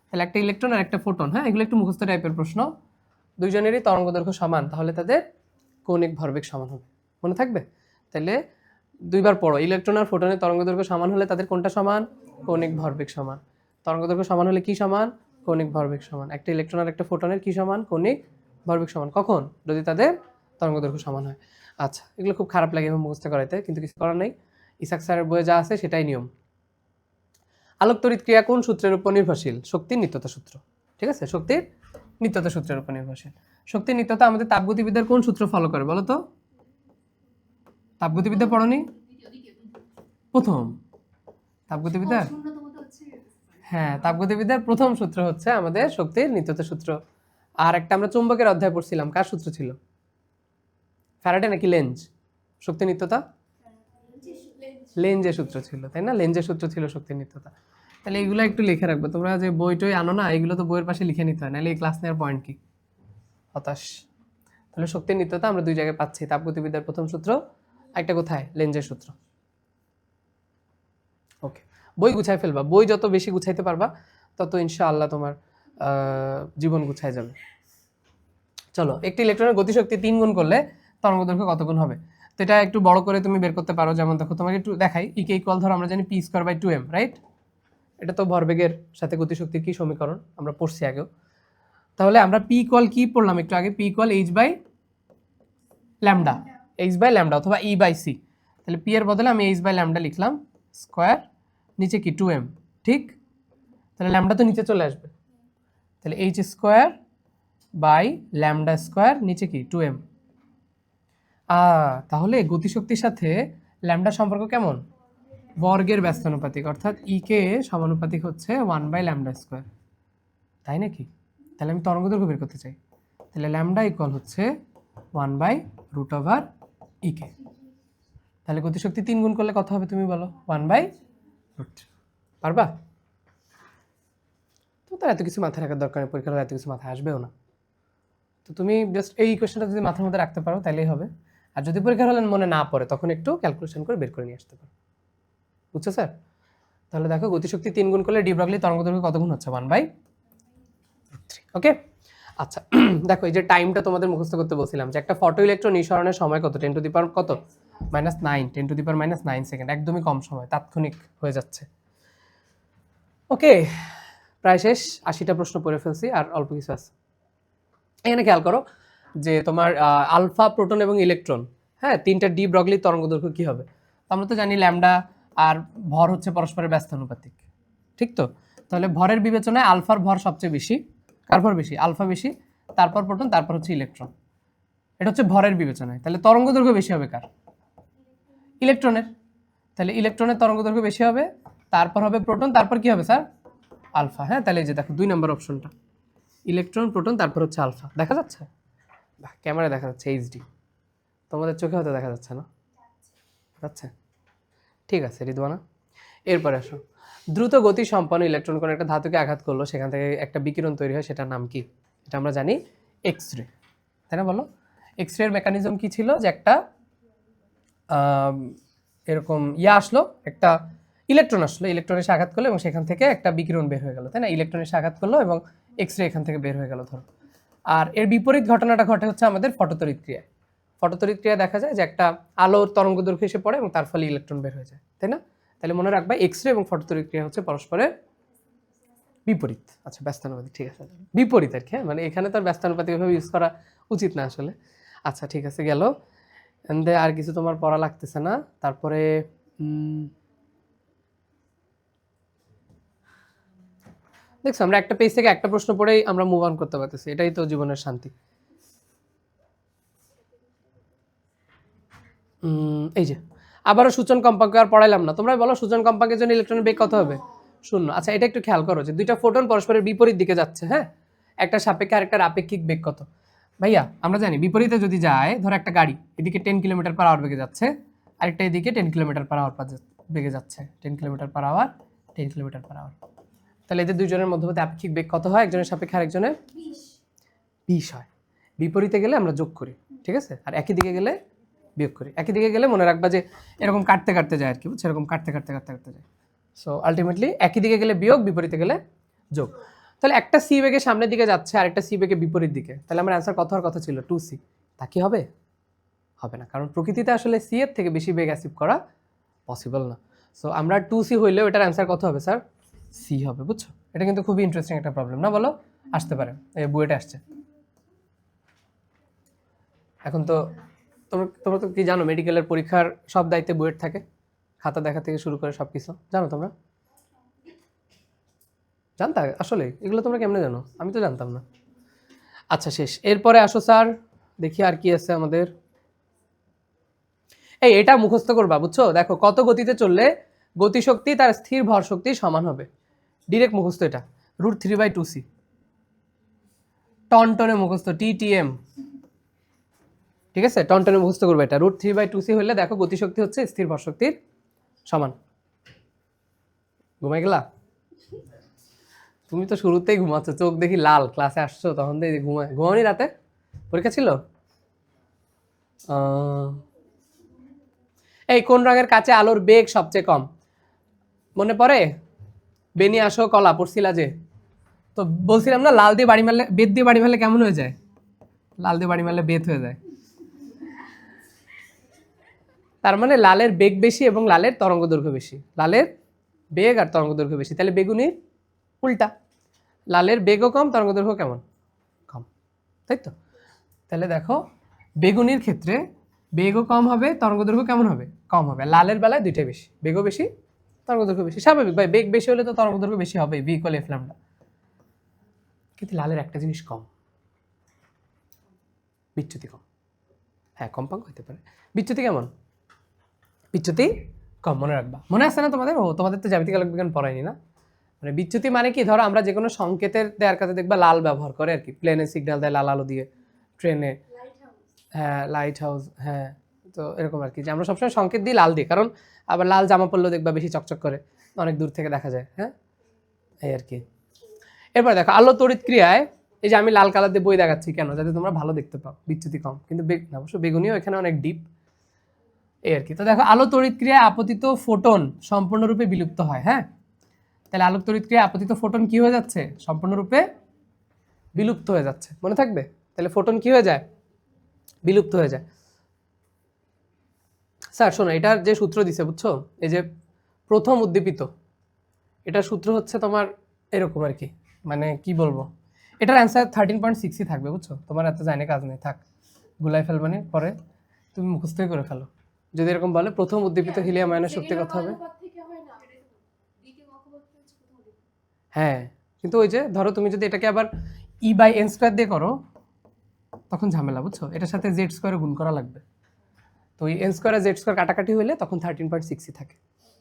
তাহলে একটা ইলেকট্রন আর একটা ফোটন, হ্যাঁ, এগুলো একটু মুখস্থ টাইপের প্রশ্ন, দুইজনেরই তরঙ্গ দৈর্ঘ্য সমান, তাহলে তাদের কৌণিক ভরবেগ সমান হবে, মনে থাকবে? তাহলে দুইবার পড়ো, ইলেকট্রন আর ফোটনের তরঙ্গ দৈর্ঘ্য সমান হলে তাদের কোনটা সমান? কৌণিক ভরবেগ সমান। তরঙ্গ দৈর্ঘ্য সমান হলে কি সমান? কৌণিক ভরবেগ সমান। একটা ইলেকট্রন আর একটা ফোটনের কি সমান? কৌণিক ভরবেগ সমান। কখন? যদি তাদের তরঙ্গ দৈর্ঘ্য সমান হয়। আচ্ছা, এগুলো খুব খারাপ লাগে মুখস্থ করাইতে, কিন্তু কিছু করার নেই, ইসাক স্যারের বইয়ে যা আছে সেটাই নিয়ম। আলোক তড়িৎ ক্রিয়া কোন সূত্রের উপর নির্ভরশীল? শক্তির নিত্যতা সূত্র, ঠিক আছে, শক্তির নিত্যতা সূত্রের উপর নির্ভরশীল। শক্তির নিত্যতা আমাদের তাপগতিবিদ্যার কোন সূত্র ফলো করে বলো তো? তাপগতিবিদ্যা পড়নি? প্রথম তাপগতিবিদ্যার, হ্যাঁ, তাপগতিবিদ্যার প্রথম সূত্র হচ্ছে আমাদের শক্তির নিত্যতা সূত্র। আর একটা আমরা চুম্বকের অধ্যায় পড়ছিলাম, কার সূত্র ছিল? ফ্যারাডে নাকি লেঞ্জ? শক্তি নিত্যতা লেঞ্জের সূত্র ছিল, তাই না? লেঞ্জের সূত্র ছিল শক্তির নিত্যতা। তাহলে এগুলো একটু লিখে রাখবো, তোমরা যে বই টই আনো না, এগুলো তো বইয়ের পাশে লিখে নিতে হয়, নাহলে এই ক্লাস নেওয়ার পয়েন্ট কি? হতাশ। তাহলে শক্তির নিত্যতা আমরা দুই জায়গায় পাচ্ছি, তাপগতিবিদ্যার প্রথম সূত্র, একটা কোথায়? লেঞ্জের সূত্র। ওকে, বই গুছাই ফেলবা, বই যত বেশি গুছাইতে পারবা তত ইনশাআল্লাহ তোমার জীবন গুছাই যাবে। চলো, একটি ইলেকট্রনের গতিশক্তি 3 গুণ করলে তরঙ্গদৈর্ঘ্য কত গুণ হবে? তো এটা একটু বড় করে তুমি বের করতে পারো। যেমন দেখো, তোমাকে একটু দেখাই, ইকে ইকুয়াল ধরো আমরা জানি p²/2m, রাইট? এটা তো ভরবেগের সাথে গতিশক্তির কি সমীকরণ আমরা পড়ছি আগেও। তাহলে আমরা p ইকুয়াল কি পড়লাম একটু আগে? p ইকুয়াল h/λ, h/λ অথবা e/c। তাহলে p এর বদলে আমি h/λ লিখলাম স্কয়ার, নিচে কি 2m, ঠিক? তাহলে ল্যামডা তো নিচে চলে আসবে, তাহলে h²/λ², নিচে কি 2m। তাহলে গতিশক্তির সাথে ল্যামডা সম্পর্ক কেমন? বর্গের ব্যস্তানুপাতিক, অর্থাৎ ই কে সমানুপাতিক হচ্ছে 1/λ², তাই নাকি? তাহলে আমি তরঙ্গদৈর্ঘ্য বের করতে চাই, তাহলে ল্যামডা ইকুয়াল হচ্ছে 1/√E_k। তাহলে গতিশক্তি 3 গুণ করলে কত হবে তুমি বলো? 1/√। পারবা? তো তার এত কিছু মাথায় রাখার দরকার নেই, পরীক্ষার হলে এত কিছু মাথায় আসবেও না। তো তুমি জাস্ট এই ইকুয়েশনটা যদি মাথার মধ্যে রাখতে পারো তাহলেই হবে। আর যদি পরীক্ষার হলে মনে না পড়ে তখন একটু ক্যালকুলেশন করে বের করে নিয়ে আসতে পারো। বুঝছো স্যার? তাহলে দেখো, গতিশক্তি 3 গুণ করলে ডি ব্রগলি তরঙ্গদৈর্ঘ্য কত গুণ হচ্ছে? 1/√3। ওকে, আচ্ছা দেখো, এই যে টাইমটা তোমাদের মুখস্থ করতে বলছিলাম, যে একটা ফটো ইলেকট্রন নিঃসরণের সময় কত? 10 টু দি পাওয়ার কত? -9, 10 টু দি পাওয়ার -9 সেকেন্ড, একদমই কম সময়, তাৎক্ষণিক হয়ে যাচ্ছে। ওকে, প্রায় শেষ, 80টা প্রশ্ন পড়ে ফেলছি, আর অল্প কিছু আছে। এখানে খেয়াল করো যে তোমার আলফা, প্রোটন এবং ইলেকট্রন, হ্যাঁ, তিনটা ডি ব্রগলি তরঙ্গদৈর্ঘ্য কি হবে? আমরা তো জানি ল্যামডা আর ভর হচ্ছে পরস্পরের ব্যস্তানুপাতিক, ঠিক তো? তাহলে ভরের বিবেচনায় আলফার ভর সবচেয়ে বেশি। কার ভর বেশি? আলফা বেশি, তারপর প্রোটন, তারপর হচ্ছে ইলেকট্রন। এটা হচ্ছে ভরের বিবেচনায়। তাহলে তরঙ্গদৈর্ঘ্য বেশি হবে কার? ইলেকট্রনের। তাহলে ইলেকট্রনের তরঙ্গদৈর্ঘ্য বেশি হবে, তারপর হবে প্রোটন, তারপর কি হবে স্যার? আলফা। হ্যাঁ, তাহলে এই যে দেখো 2 নম্বর অপশনটা, ইলেকট্রন, প্রোটন, তারপর হচ্ছে আলফা। দেখা যাচ্ছে? ক্যামেরায় দেখা যাচ্ছে এইচডি, তোমাদের চোখে হয়তো দেখা যাচ্ছে না। যাচ্ছে? ঠিক আছে রিদওয়ানা। এরপরে আসো, দ্রুত গতি সম্পন্ন ইলেকট্রন কোন একটা ধাতুকে আঘাত করলো, সেখান থেকে একটা বিকিরণ তৈরি হয়, সেটার নাম কি? এটা আমরা জানি এক্স রে, তাই না? বলো, এক্স রের মেকানিজম কি ছিল? যে একটা এরকম আসলো, একটা ইলেকট্রন আসলো, ইলেকট্রন এসে আঘাত করলো এবং সেখান থেকে একটা বিকিরণ বের হয়ে গেল, তাই না? ইলেকট্রন এসে আঘাত করলো এবং এক্স রে এখান থেকে বের হয়ে গেল ধরো। আর এর বিপরীত ঘটনাটা ঘটে হচ্ছে আমাদের ফটোতড়িৎ ক্রিয়ায়। ফটোতড়িৎ ক্রিয়া দেখা যায় যে একটা আলোর তরঙ্গ দৈর্ঘ্য এসে পড়ে এবং তার ফলে ইলেকট্রন বের হয়ে যায়, তাই না? তাহলে মনে রাখবা, এক্স রে এবং ফটোতড়িৎ ক্রিয়া হচ্ছে পরস্পরের বিপরীত। আচ্ছা, ব্যস্তানুপাতিক, ঠিক আছে, বিপরীত আর কি। হ্যাঁ, মানে এখানে তো আর ব্যস্তানুপাতিকভাবে ইউজ করা উচিত না আসলে। আচ্ছা ঠিক আছে, গেল। এন্ড আর কিছু তোমার পড়া লাগতেছে না। তারপরে দেখছো, আমরা একটা পেজ থেকে একটা প্রশ্ন পড়েই আমরা মুভ অন করতে পারতেছি, এটাই তো জীবনের শান্তি। এই যে আবারও সূচন কম্পাঙ্ক আর পড়াইলাম না, তোমরা বলো সূচন কম্পাঙ্কের জন্য ইলেকট্রনের বেগ কত হবে? 0। আচ্ছা, এটা একটু খেয়াল করো যে দুইটা ফোটন পরস্পরের বিপরীত দিকে যাচ্ছে, হ্যাঁ, একটা সাপেক্ষে আর একটা আপেক্ষিক বেগ কত? ভাইয়া আমরা জানি বিপরীতে যদি যায়, ধরো একটা গাড়ি এদিকে 10 কিলোমিটার/আওয়ার বেগে যাচ্ছে, আরেকটা এদিকে 10 কিলোমিটার/আওয়ার বেগে যাচ্ছে, 10 কিলোমিটার/আওয়ার, 10 কিলোমিটার/আওয়ার। তাহলে এদের দুইজনের মধ্যবর্তী আপেক্ষিক বেগ কত হয়? একজনের সাপেক্ষে আরেকজনের 20 হয়। বিপরীতে গেলে আমরা যোগ করি, ঠিক আছে? আর একই দিকে গেলে বিয়োগ করি। একই দিকে গেলে মনে রাখবা যে এরকম কাটতে কাটতে যায় আর কি, বুঝছো? এরকম কাটতে কাটতে কাটতে কাটতে যায়। সো আলটিমেটলি একই দিকে গেলে বিয়োগ, বিপরীতে গেলে যোগ। তাহলে একটা সি বেগে সামনের দিকে যাচ্ছে আর একটা সি বেগে বিপরীত দিকে, তাহলে আমার অ্যান্সার কত হওয়ার কথা ছিল? 2c। তা কি হবে? হবে না, কারণ প্রকৃতিতে আসলে সি এর থেকে বেশি বেগ অ্যাচিভ করা পসিবল না। সো আমরা 2c হইলেও এটার অ্যান্সার কত হবে স্যার? সি হবে, বুঝছো? এটা কিন্তু খুবই ইন্টারেস্টিং একটা প্রবলেম না, বলো? আসতে পারে, এই বুয়েটে আসছে। এখন তো তোমরা তো কি জানো, মেডিকেলের পরীক্ষার সব দায়িত্বে বুয়েট থাকে, খাতা দেখা থেকে শুরু করে সব কিছু জানো তোমরা? জানতা আসলে? এগুলো তোমরা কেমনে জানো? আমি তো জানতাম না। আচ্ছা শেষ, এরপরে আসো স্যার, দেখি আর কি আছে আমাদের। এটা মুখস্থ করবা, বুঝছো? দেখো, কত গতিতে চললে গতিশক্তি তার স্থির ভর শক্তি সমান হবে? ডিরেক্ট মুখস্থ এটা, √3/2c। টনটনে মুখস্থ, TTM, ঠিক আছে? টনটনে মুখস্থ করবে এটা। √3/2c হলে দেখো গতিশক্তি হচ্ছে স্থির ভর শক্তির সমান। ঘুমাই গেলা? তুমি তো শুরুতেই ঘুমাচ্ছ, চোখ দেখি লাল, ক্লাসে আসছো তখন দেখি ঘুমাওনি রাতে? পরীক্ষা ছিল? এই কোন রঙের কাছে আলোর বেগ সবচেয়ে কম? মনে পড়ে? বেনি আসো কলা পড়ছিলা যে, তো বলছিলাম না লাল দিয়ে বাড়ি মারলে, বেত দিয়ে বাড়ি মারলে কেমন হয়ে যায়? লাল দিয়ে বাড়ি মারলে বেত হয়ে যায়। তার মানে লালের বেগ বেশি এবং লালের তরঙ্গ দৈর্ঘ্য বেশি। লালের বেগ আর তরঙ্গ দৈর্ঘ্য বেশি, তাহলে বেগুনির উল্টা। লালের বেগও কম, তরঙ্গ দৈর্ঘ্য কেমন? কম, তাই তো? তাহলে দেখো বেগুনির ক্ষেত্রে বেগও কম হবে, তরঙ্গ দৈর্ঘ্য কেমন হবে? কম হবে। লালের বেলায় দুইটাই বেশি, বেগও বেশি, তরঙ্গ দৈর্ঘ্য বেশি। স্বাভাবিক ভাই, বেগ বেশি হলে তো তরঙ্গ দৈর্ঘ্য বেশি হবে, ভি ইকুয়াল এফ ল্যামডা। কিন্তু লালের একটা জিনিস কম, বিচ্যুতি কম। হ্যাঁ, কম্পাঙ্ক হতে পারে। বিচ্যুতি কেমন? বিচ্যুতি কম, মনে রাখবা। মনে আছে না তোমাদের? তোমাদের তো জ্যামিতিক আলোক বিজ্ঞান পড়ায়নি না? মানে বিচ্যুতি মানে কি, ধরো আমরা যে কোনো সংকেতের দেওয়ার কাছে দেখবা লাল ব্যবহার করে আর কি, প্লেনে সিগন্যাল দেয় লাল আলো দিয়ে, ট্রেনে, হ্যাঁ লাইট হাউস, হ্যাঁ। তো এরকম আর কি, যে আমরা সবসময় সংকেত দিই লাল দিই, কারণ আবার লাল জামা পরলেও দেখবা বেশি চকচক করে, অনেক দূর থেকে দেখা যায়। হ্যাঁ, এই আর কি। এরপর দেখো আলো তড়িৎ ক্রিয়ায়, এই যে আমি লাল কালার দিয়ে বই দেখাচ্ছি কেন, যাতে তোমরা ভালো দেখতে পাও, বিচ্যুতি কম। কিন্তু অবশ্য বেগুনিও এখানে অনেক ডিপ, এই আর কি। তো দেখো আলো তড়িৎ ক্রিয়ায় আপতিত ফোটন সম্পূর্ণরূপে বিলুপ্ত হয়। হ্যাঁ, তাহলে আলোক তড়িৎ ক্রিয়ায় আপতিত ফোটন কি হয়ে যাচ্ছে? সম্পূর্ণরূপে বিলুপ্ত হয়ে যাচ্ছে, মনে থাকবে? তাহলে ফোটন কি হয়ে যায়? বিলুপ্ত হয়ে যায়। স্যার শোনো, এটার যে সূত্র দিছে বুঝছো, এই যে প্রথম উদ্দীপিত, এটার সূত্র হচ্ছে তোমার এরকম আর কি, মানে কি বলবো, এটার অ্যান্সার 13.6 থাকবে বুঝছো। তোমার এত জানে কাজ নেই, থাক, গুলাই ফেলবানি, পরে তুমি মুখস্থই করে ফেলো। যদি এরকম বলে প্রথম উদ্দীপিত হিলিয়াম আয়নের শক্তি কত হবে? হ্যাঁ, কিন্তু ওই যে ধরো তুমি যদি এটাকে আবার E/n² দিয়ে করো তখন ঝামেলা বুঝছো, এটার সাথে z² গুণ করা লাগবে। তো ওই n² আর z² কাটাকাটি হলে তখন 13.6 থাকে,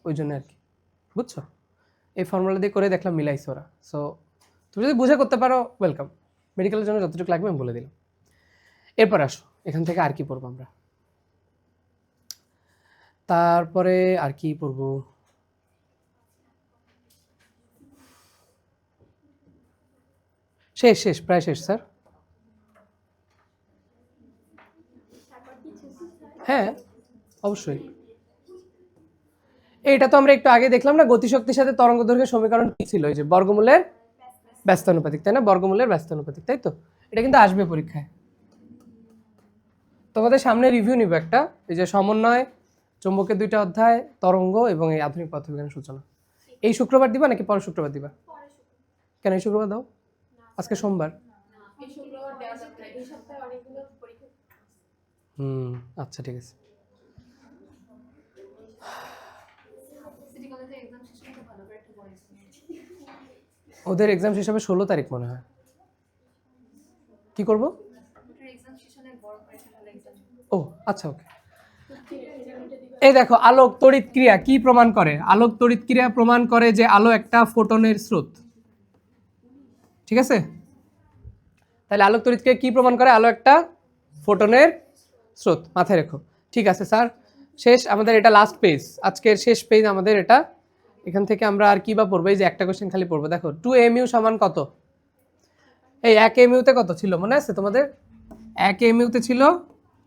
ওই জন্য আর কি, বুঝছো। এই ফর্মুলা দিয়ে করে দেখলাম মিলাইছে ওরা। সো তুমি যদি বুঝে করতে পারো ওয়েলকাম, মেডিকেলের জন্য যতটুকু লাগবে আমি বলে দিলাম। এরপর আসো, এখান থেকে আর কি পড়বো আমরা? তারপরে আর কি পড়বো? শেষ প্রায় শেষ স্যার। হ্যাঁ অবশ্যই, এইটা তো আমরা একটু আগে দেখলাম না, গতিশক্তির সাথে তরঙ্গ দৈর্ঘ্যের সমীকরণ কি ছিল? এই যে বর্গমূলের ব্যস্তানুপাতিক, তাই না? বর্গমূলের ব্যস্তানুপাতিক, তাই তো? এটা কিন্তু আসবে পরীক্ষায়। তোমাদের সামনে রিভিউ নিব একটা, এই যে সমন্বয়, চৌম্বকের 2টা অধ্যায়, তরঙ্গ এবং এই আধুনিক পদার্থবিজ্ঞানের সূচনা। এই শুক্রবার দিবা নাকি পরের শুক্রবার দিবা? কেন এই শুক্রবার দাও? আজকে সোমবার। আচ্ছা ঠিক আছে। ওদের এক্সাম শেষ হবে 16 তারিখ মনে হয়। কি করব? ও আচ্ছা, ওকে। এই দেখো আলোক তড়িৎ ক্রিয়া কি প্রমাণ করে? আলোক তড়িৎ ক্রিয়া প্রমাণ করে যে আলো একটা ফোটনের স্রোত, ঠিক আছে? তাহলে আলোক তড়িৎ ক্রিয়া কি প্রমাণ করে? আলো একটা ফোটনের স্রোত, মাথায় রেখো। ঠিক আছে স্যার, শেষ আমাদের, এটা লাস্ট পেজ, আজকের শেষ পেজ আমাদের এটা। এখান থেকে আমরা আর কি বা পড়বো? এই যে একটা কোশ্চেন খালি পড়বো। দেখো 2mu সমান কত? এই 1mu তে কত ছিল মনে আছে তোমাদের? 1mu তে ছিল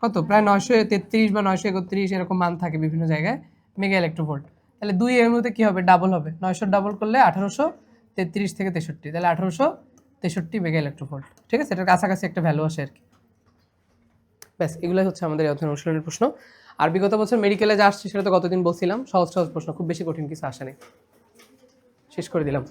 কত? প্রায় 933 বা 931 এরকম মান থাকে বিভিন্ন জায়গায়, মেগা ইলেকট্রোভোল্ট। তাহলে 2mu তে কি হবে? ডাবল হবে, 900 ডাবল করলে 1833 থেকে 63, তাহলে 1863 মেগা ইলেকট্রোভোল্ট, ঠিক আছে? এটার কাছাকাছি একটা ভ্যালু আসে আর কি। ব্যাস, এগুলোই হচ্ছে আমাদের এই অধ্যয়ন অনুশীলনের প্রশ্ন। আর বিগত বছর মেডিকেলে যা আসছে সেটা তো গতদিন বলছিলাম, সহজ প্রশ্ন, খুব বেশি কঠিন কিছু আসে নাই। শেষ করে দিলাম।